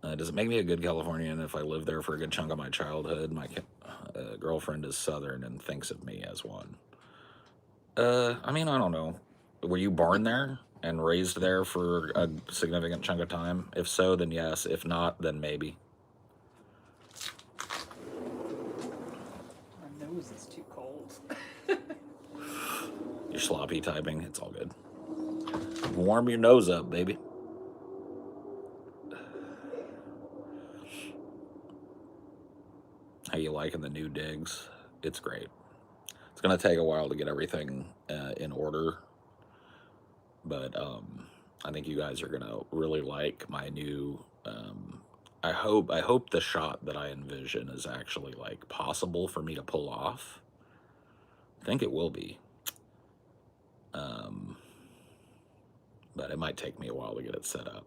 Does it make me a good Californian if I live there for a good chunk of my childhood? My girlfriend is Southern and thinks of me as one. I mean, I don't know. Were you born there and raised there for a significant chunk of time? If so, then yes. If not, then maybe. My nose is too cold. You're sloppy typing. It's all good. Warm your nose up, baby. How you liking the new digs? It's great. It's gonna take a while to get everything in order, but I think you guys are gonna really like my new. I hope the shot that I envision is actually like possible for me to pull off. I think it will be, but it might take me a while to get it set up.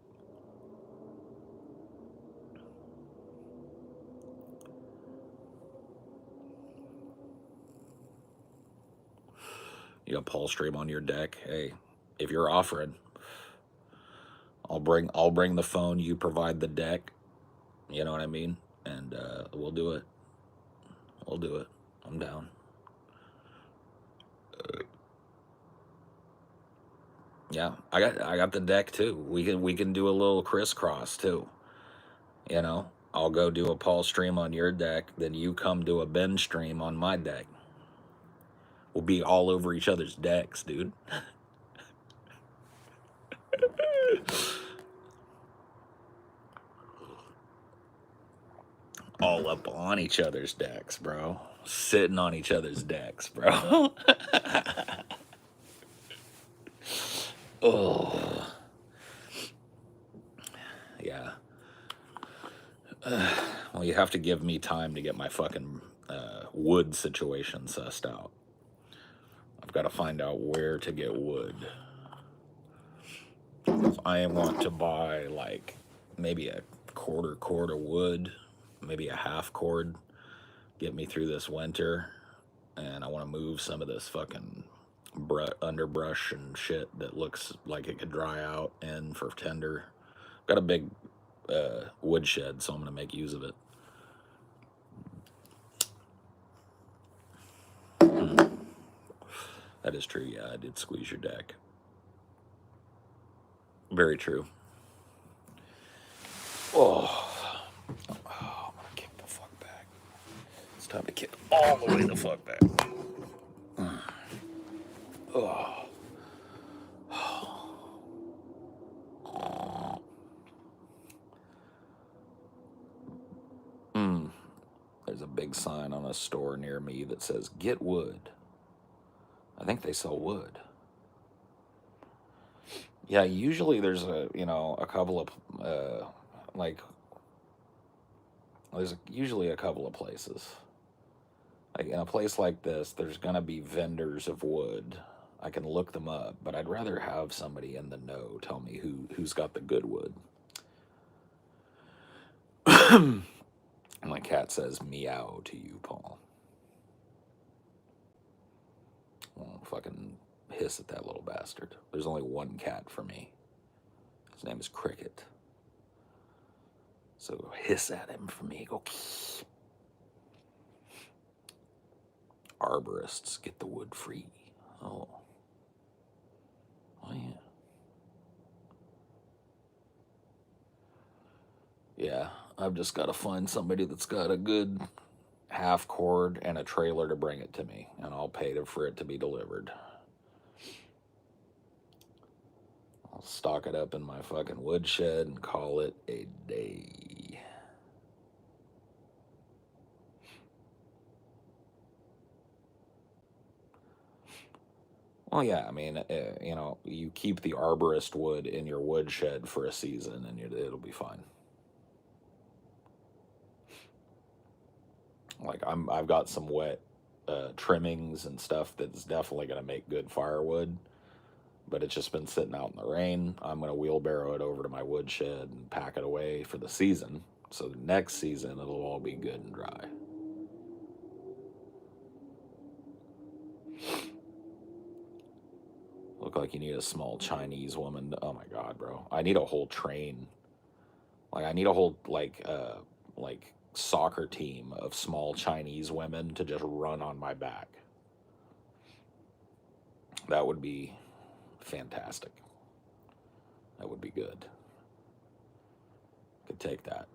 You got Paul Stream on your deck. Hey, if you're offering, I'll bring the phone. You provide the deck. You know what I mean? And we'll do it. We'll do it. I'm down. Yeah, I got the deck too. We can do a little crisscross too. You know, I'll go do a Paul stream on your deck, then you come do a Ben stream on my deck. We'll be all over each other's decks, dude. All up on each other's decks, bro. Sitting on each other's decks, bro. Oh, yeah. Well, you have to give me time to get my fucking wood situation sussed out. I've got to find out where to get wood. If I want to buy like maybe a quarter cord of wood, maybe a half cord, get me through this winter, and I want to move some of this fucking underbrush and shit that looks like it could dry out in for tender. Got a big woodshed, so I'm gonna make use of it. That is true. Yeah, I did squeeze your deck. Very true. Oh, I'm gonna kick the fuck back. It's time to kick all the way the fuck back. Oh. There's a big sign on a store near me that says "Get Wood." I think they sell wood. Yeah, usually there's a couple of like there's usually a couple of places. Like in a place like this, there's gonna be vendors of wood. I can look them up, but I'd rather have somebody in the know tell me who's got the good wood. And my cat says meow to you, Paul. Well, fucking hiss at that little bastard. There's only one cat for me. His name is Cricket. So hiss at him for me. Go. Arborists get the wood free. Oh. Oh, yeah. Yeah, I've just got to find somebody that's got a good half cord and a trailer to bring it to me, and I'll pay for it to be delivered. I'll stock it up in my fucking woodshed and call it a day. Well, yeah, I mean, you keep the arborist wood in your woodshed for a season and it'll be fine. Like I've got some wet trimmings and stuff that's definitely going to make good firewood, but it's just been sitting out in the rain. I'm going to wheelbarrow it over to my woodshed and pack it away for the season. So the next season it'll all be good and dry. Look like you need a small Chinese woman. Oh my god, bro! I need a whole train. Like I need a whole like soccer team of small Chinese women to just run on my back. That would be fantastic. That would be good. Could take that.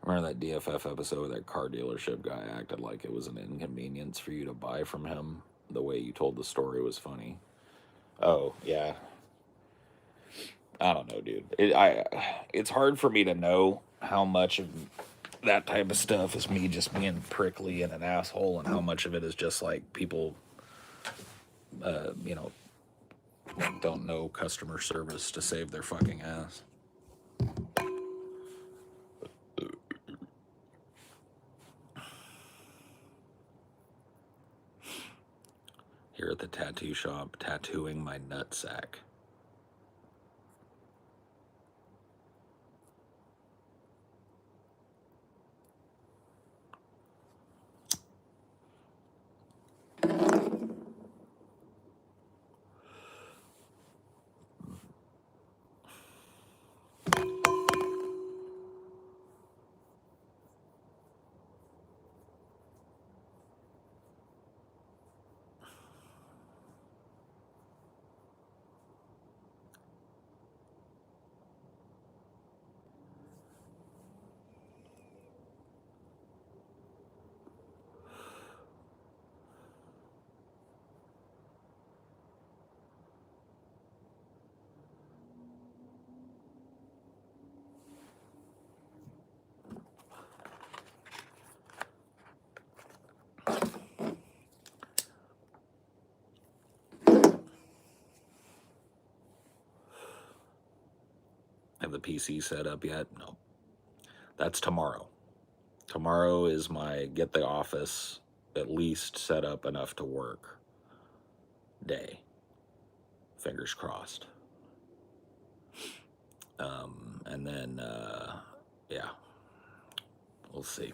Remember that DFF episode where that car dealership guy acted like it was an inconvenience for you to buy from him? The way you told the story was funny. Oh, yeah. I don't know, dude. It's hard for me to know how much of that type of stuff is me just being prickly and an asshole, and how much of it is just like people, you know, don't know customer service to save their fucking ass. Here at the tattoo shop, tattooing my nutsack. Have the PC set up yet? No. That's tomorrow. Tomorrow is my get the office at least set up enough to work day. Fingers crossed. And then, yeah, we'll see.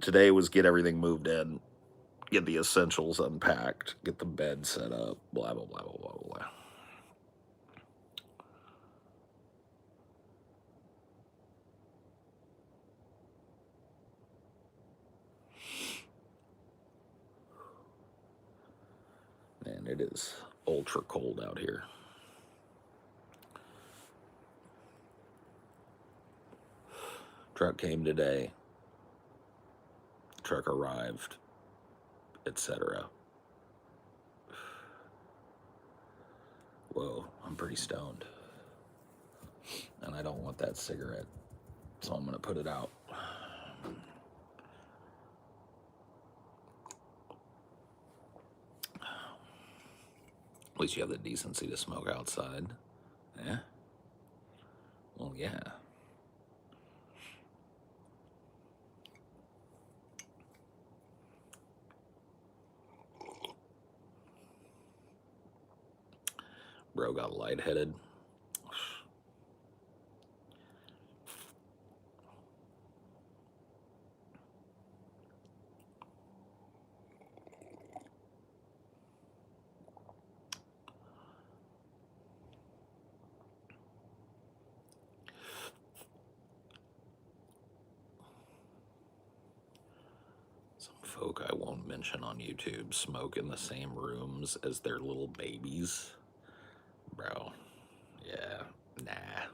Today was get everything moved in, get the essentials unpacked, get the bed set up, blah, blah, blah, blah, blah, blah. And it is ultra cold out here. Truck came today. Truck arrived, etc. Whoa, I'm pretty stoned. And I don't want that cigarette, so I'm gonna put it out. At least you have the decency to smoke outside. Yeah? Well, yeah. Bro got lightheaded. Some folk I won't mention on YouTube smoke in the same rooms as their little babies. Bro, yeah, nah.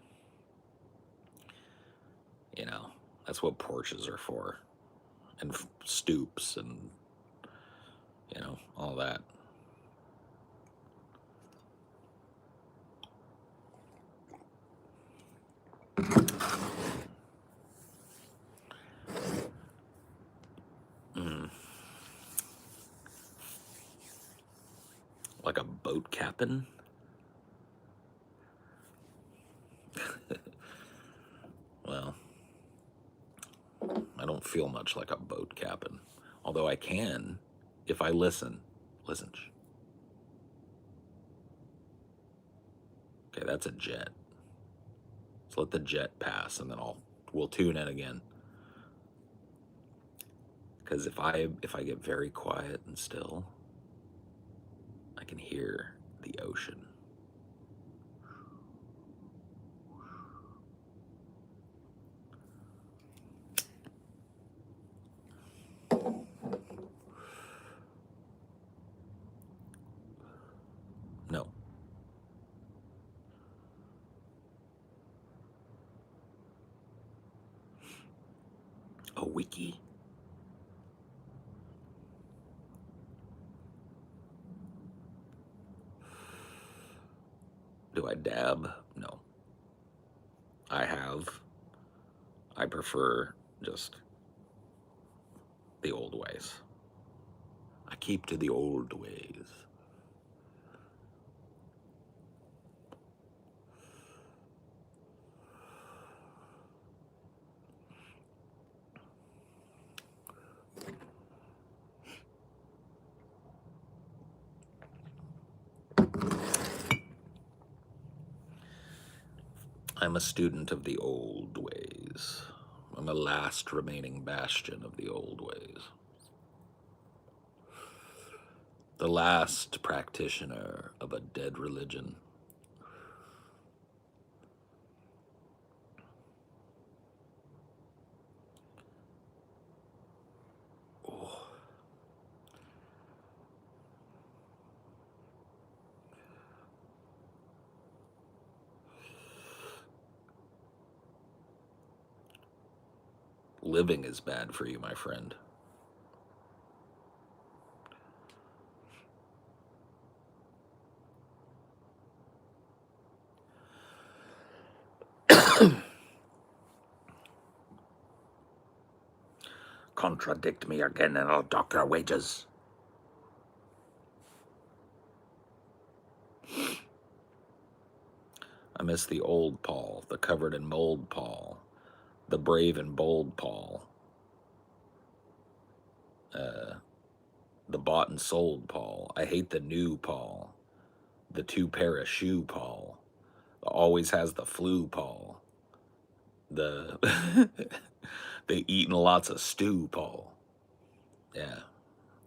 You know, that's what porches are for. And stoops and, you know, all that. Like a boat captain? Well, I don't feel much like a boat captain. Although I can, if I listen. Listen. Okay, that's a jet. So let the jet pass, and then we'll tune in again. Because if I get very quiet and still, I can hear the ocean. No. A wiki? Do I dab? No. I have. I prefer just the old ways. I keep to the old ways. I'm a student of the old ways. I'm the last remaining bastion of the old ways. The last practitioner of a dead religion. Oh. Living is bad for you, my friend. Contradict me again and I'll dock your wages. miss the old Paul, the covered in mold Paul, the brave and bold Paul, the bought and sold Paul. I hate the new Paul, the two pair of shoe Paul, the always has the flu Paul, the they eating lots of stew Paul. Yeah,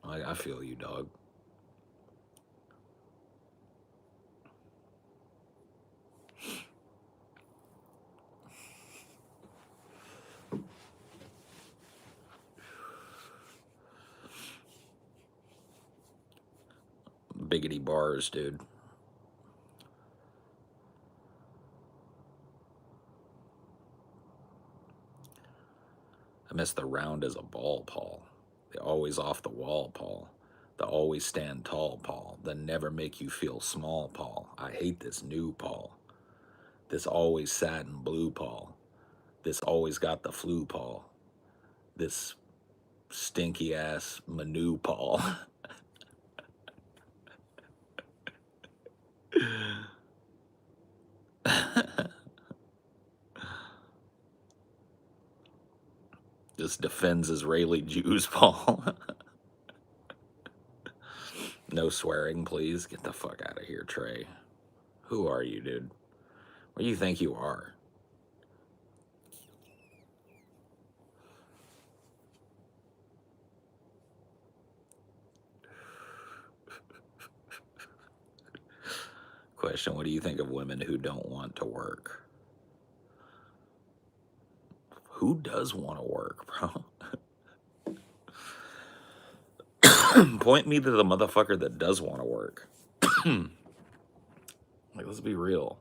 I feel you, dog. Biggity bars, dude. I miss the round as a ball, Paul. The always off the wall, Paul. The always stand tall, Paul. The never make you feel small, Paul. I hate this new Paul. This always sad and blue, Paul. This always got the flu, Paul. This stinky ass Manu, Paul. Just defends Israeli Jews, Paul. No swearing, please. Get the fuck out of here, Trey. Who are you, dude? What do you think you are? Question, what do you think of women who don't want to work? Who does want to work, bro? Point me to the motherfucker that does want to work. Like, let's be real.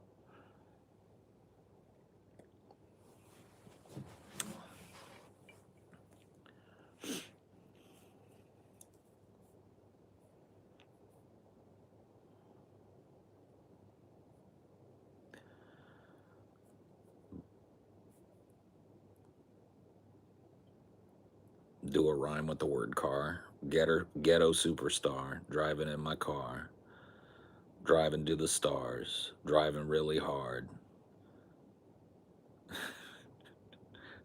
Do a rhyme with the word car. Ghetto superstar. Driving in my car. Driving to the stars. Driving really hard.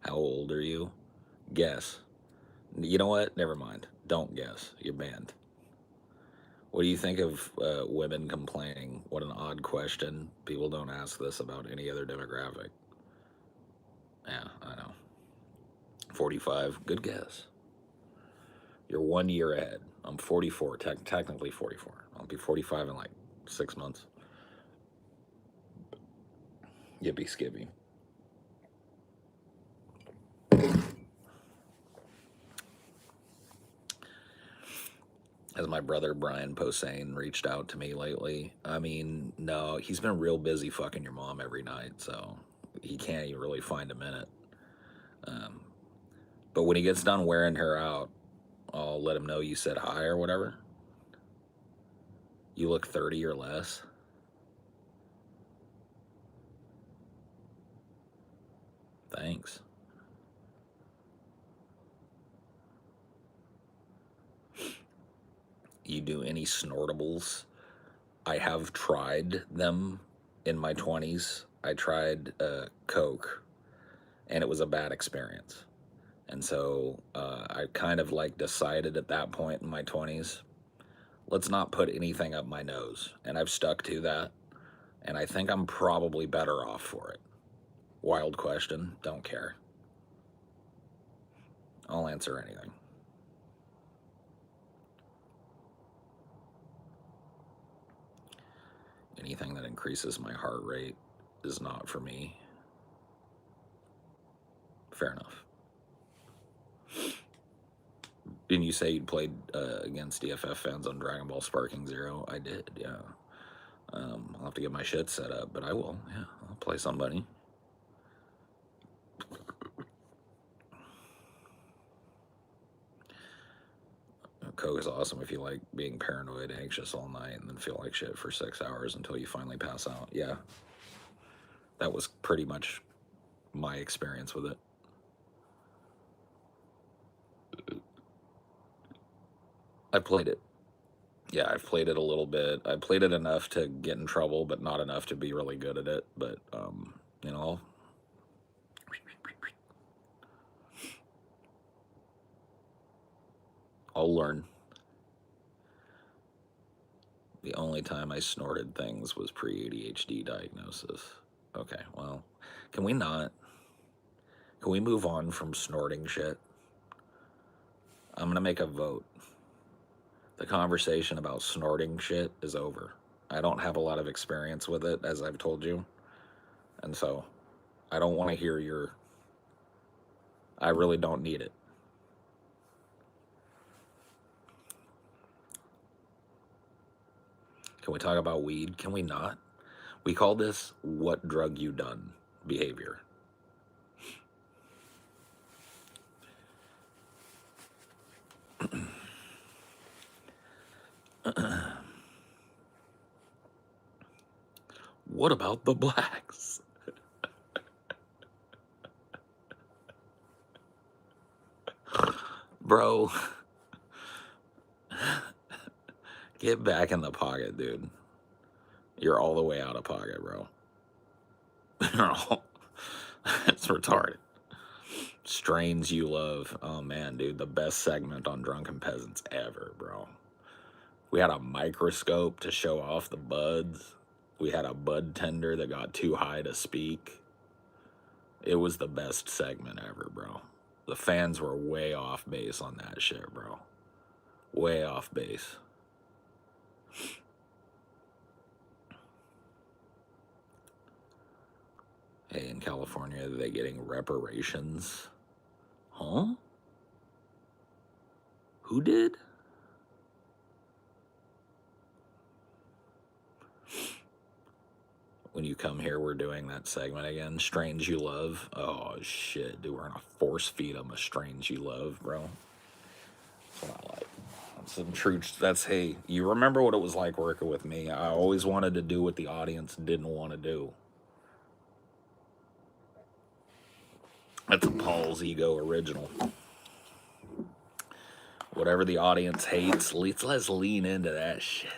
How old are you? Guess. You know what? Never mind. Don't guess. You're banned. What do you think of women complaining? What an odd question. People don't ask this about any other demographic. Yeah, I know. 45. Good guess. You're 1 year ahead. I'm 44. Technically 44. I'll be 45 in like 6 months. Yippee skippy. Has my brother Brian Posehn reached out to me lately? I mean, no, he's been real busy fucking your mom every night, so he can't even really find a minute. But when he gets done wearing her out, I'll let him know you said hi or whatever. You look 30 or less. Thanks. You do any snortables? I have tried them in my 20s. I tried Coke, and it was a bad experience. And so I kind of like decided at that point in my 20s, let's not put anything up my nose. And I've stuck to that. And I think I'm probably better off for it. Wild question. Don't care. I'll answer anything. Anything that increases my heart rate is not for me. Fair enough. Didn't you say you played against DFF fans on Dragon Ball Sparking Zero? I did, yeah. I'll have to get my shit set up, but I will, yeah. I'll play somebody. Coke is awesome if you like being paranoid, anxious all night, and then feel like shit for 6 hours until you finally pass out. Yeah. That was pretty much my experience with it. I played it. Yeah, I've played it a little bit. I played it enough to get in trouble, but not enough to be really good at it. But, you know, I'll learn. The only time I snorted things was pre-ADHD diagnosis. Okay, well, can we not? Can we move on from snorting shit? I'm gonna make a vote. The conversation about snorting shit is over. I don't have a lot of experience with it, as I've told you. And so I don't want to hear your. I really don't need it. Can we talk about weed? Can we not? We call this what drug you done behavior. What about the blacks? Bro, get back in the pocket, dude. You're all the way out of pocket, bro. It's retarded. Strains you love. Oh man, dude, the best segment on Drunken Peasants ever, bro. We had a microscope to show off the buds. We had a bud tender that got too high to speak. It was the best segment ever, bro. The fans were way off base on that shit, bro. Way off base. Hey, in California, are they getting reparations? Huh? Who did? When you come here, we're doing that segment again. Strains you love. Oh, shit, dude. We're gonna force feed them a strains you love, bro. That's what I like. That's some truth. That's, hey, you remember what it was like working with me. I always wanted to do what the audience didn't want to do. That's a Paul's Ego original. Whatever the audience hates, let's lean into that shit.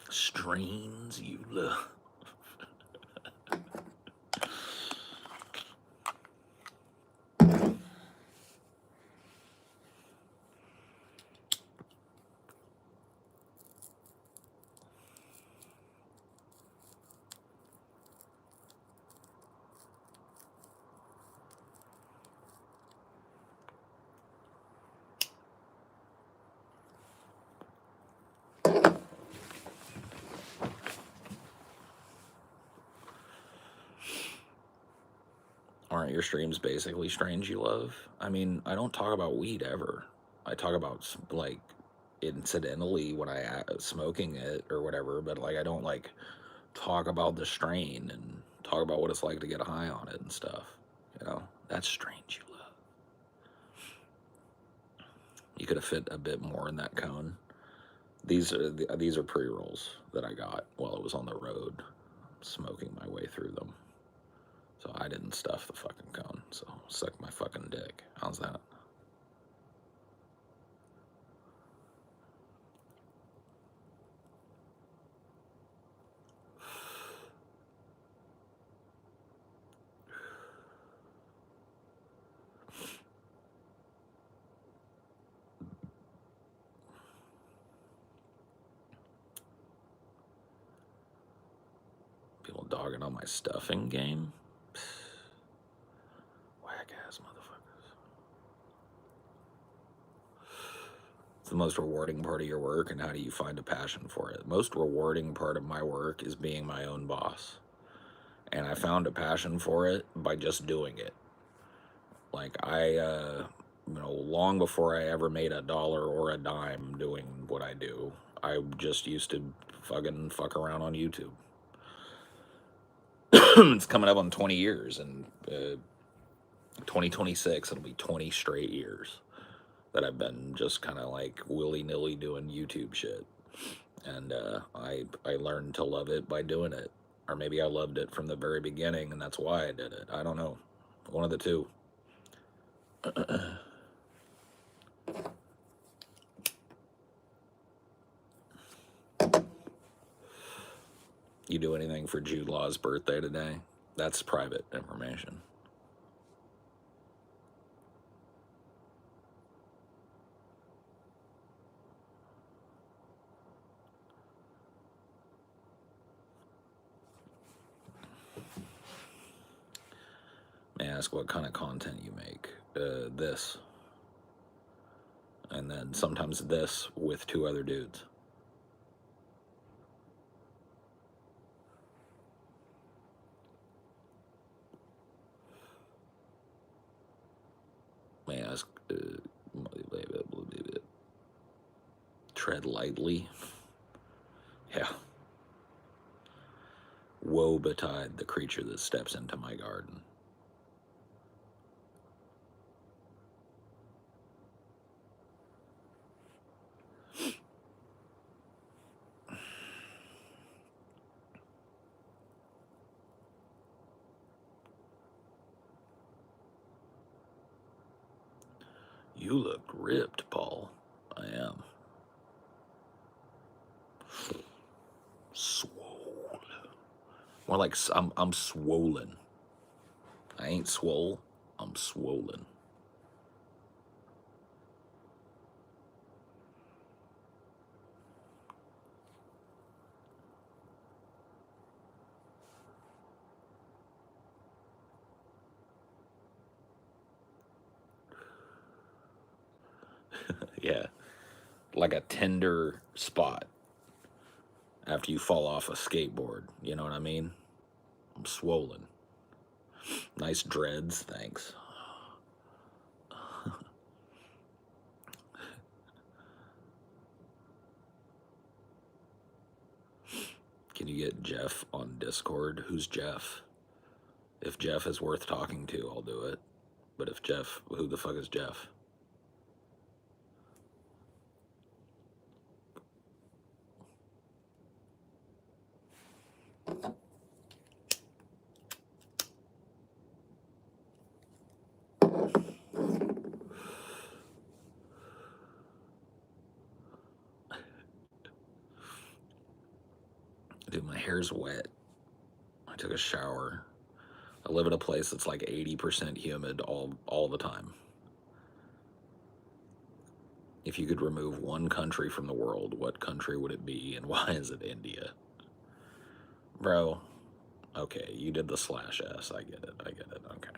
Strains you love. Aren't your streams basically strains you love? I mean, I don't talk about weed ever. I talk about, like, incidentally when I smoking it or whatever, but like I don't like talk about the strain and talk about what it's like to get high on it and stuff. You know, that's strains you love. You could have fit a bit more in that cone. These are pre-rolls that I got while I was on the road, smoking my way through them. So I didn't stuff the fucking cone. So suck my fucking dick. How's that? People dogging on my stuffing game. Whack ass motherfuckers. It's the most rewarding part of your work, and how do you find a passion for it? Most rewarding part of my work is being my own boss. And I found a passion for it by just doing it. Like long before I ever made a dollar or a dime doing what I do, I just used to fucking fuck around on YouTube. It's coming up on 20 years, and 2026, it'll be 20 straight years that I've been just kind of like willy-nilly doing YouTube shit. And I learned to love it by doing it. Or maybe I loved it from the very beginning, and that's why I did it. I don't know. One of the two. You do anything for Jude Law's birthday today? That's private information. May I ask what kind of content you make? This. And then sometimes this with 2 other dudes. May I ask, tread lightly? Yeah. Woe betide the creature that steps into my garden. You look ripped, Paul. I am. Swole. More like I'm swollen. I ain't swole. I'm swollen. Yeah. Like a tender spot after you fall off a skateboard. You know what I mean? I'm swollen. Nice dreads, thanks. Can you get Jeff on Discord? Who's Jeff? If Jeff is worth talking to, I'll do it. But if Jeff, who the fuck is Jeff? Dude, my hair's wet. I took a shower. I live at a place that's like 80% humid all the time. If you could remove one country from the world, what country would it be, and why is it India? Bro, okay, you did the /S. I get it. Okay.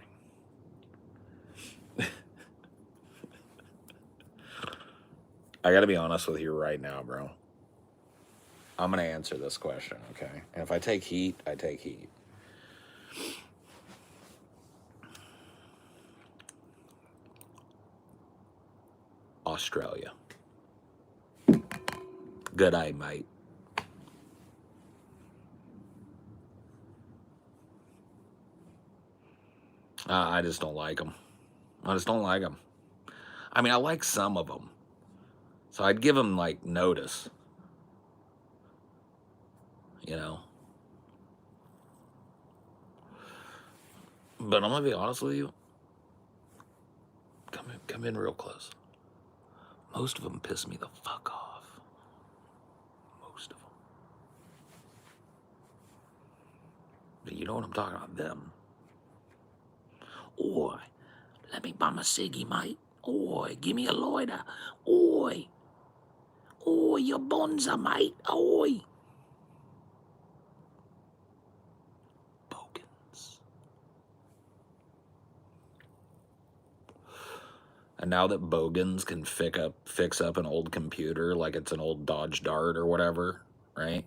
I gotta be honest with you right now, bro. I'm gonna answer this question, okay? And if I take heat, I take heat. Australia. Good eye, mate. I just don't like them. I just don't like them. I mean, I like some of them. So I'd give them, like, notice. You know? But I'm gonna be honest with you. Come in real close. Most of them piss me the fuck off. Most of them. But you know what I'm talking about? Them. Oi, let me bum a ciggy, mate. Oi, give me a lighter. Oi. Oi, you bonza, mate. Oi. Bogans. And now that Bogans can fix up an old computer like it's an old Dodge Dart or whatever, right?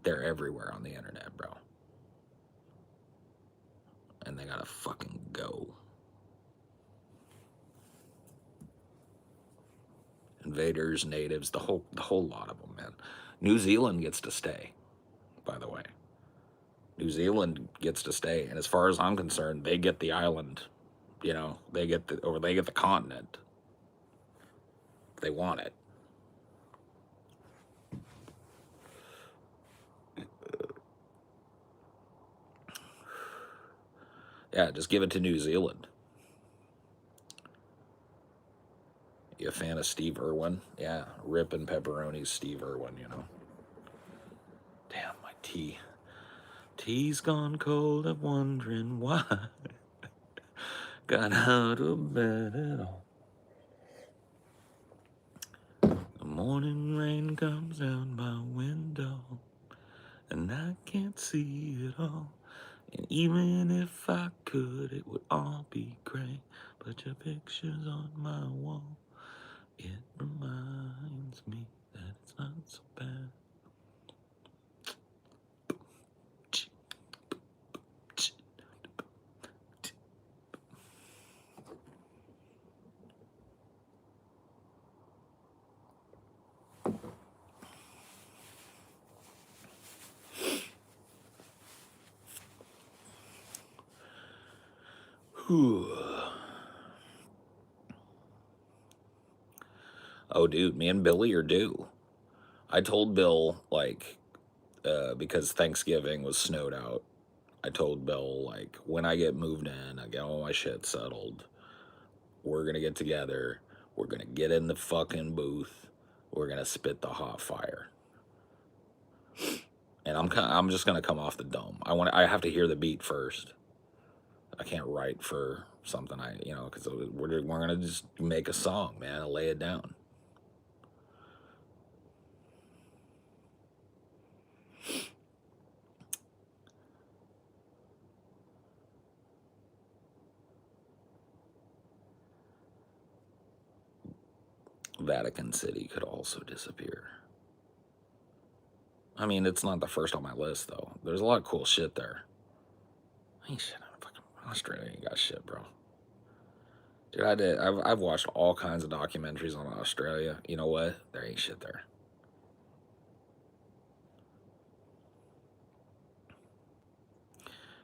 They're everywhere on the internet, bro. And they gotta fucking go. Invaders, natives, the whole lot of them, man. New Zealand gets to stay, by the way. New Zealand gets to stay, and as far as I'm concerned, they get the island. You know, they get the continent. They want it. Yeah, just give it to New Zealand. You a fan of Steve Irwin? Yeah, Rip and Pepperoni's Steve Irwin, you know. Damn, my tea. Tea's gone cold, I'm wondering why. Got out of bed at all. The morning rain comes down my window, and I can't see it all. And even if I could, it would all be great. But your picture's on my wall. It reminds me that it's not so bad. Oh, dude, me and Billy are due. I told Bill, like, because Thanksgiving was snowed out, I told Bill, like, when I get moved in, I get all my shit settled, we're gonna get together, we're gonna get in the fucking booth, we're gonna spit the hot fire. And I'm just gonna come off the dome. I have to hear the beat first. I can't write for something because we're gonna just make a song, man, and lay it down. Vatican City could also disappear. I mean, it's not the first on my list, though. There's a lot of cool shit there. Ain't shit on fucking Australia. Ain't got shit, bro. Dude, I've watched all kinds of documentaries on Australia. You know what? There ain't shit there.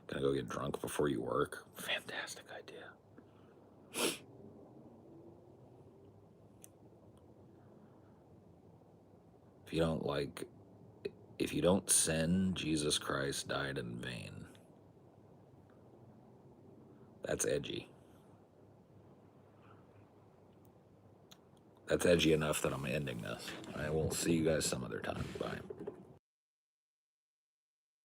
Gonna go get drunk before you work? Fantastic idea. If you don't sin, Jesus Christ died in vain. That's edgy. That's edgy enough that I'm ending this. I will see you guys some other time. Bye.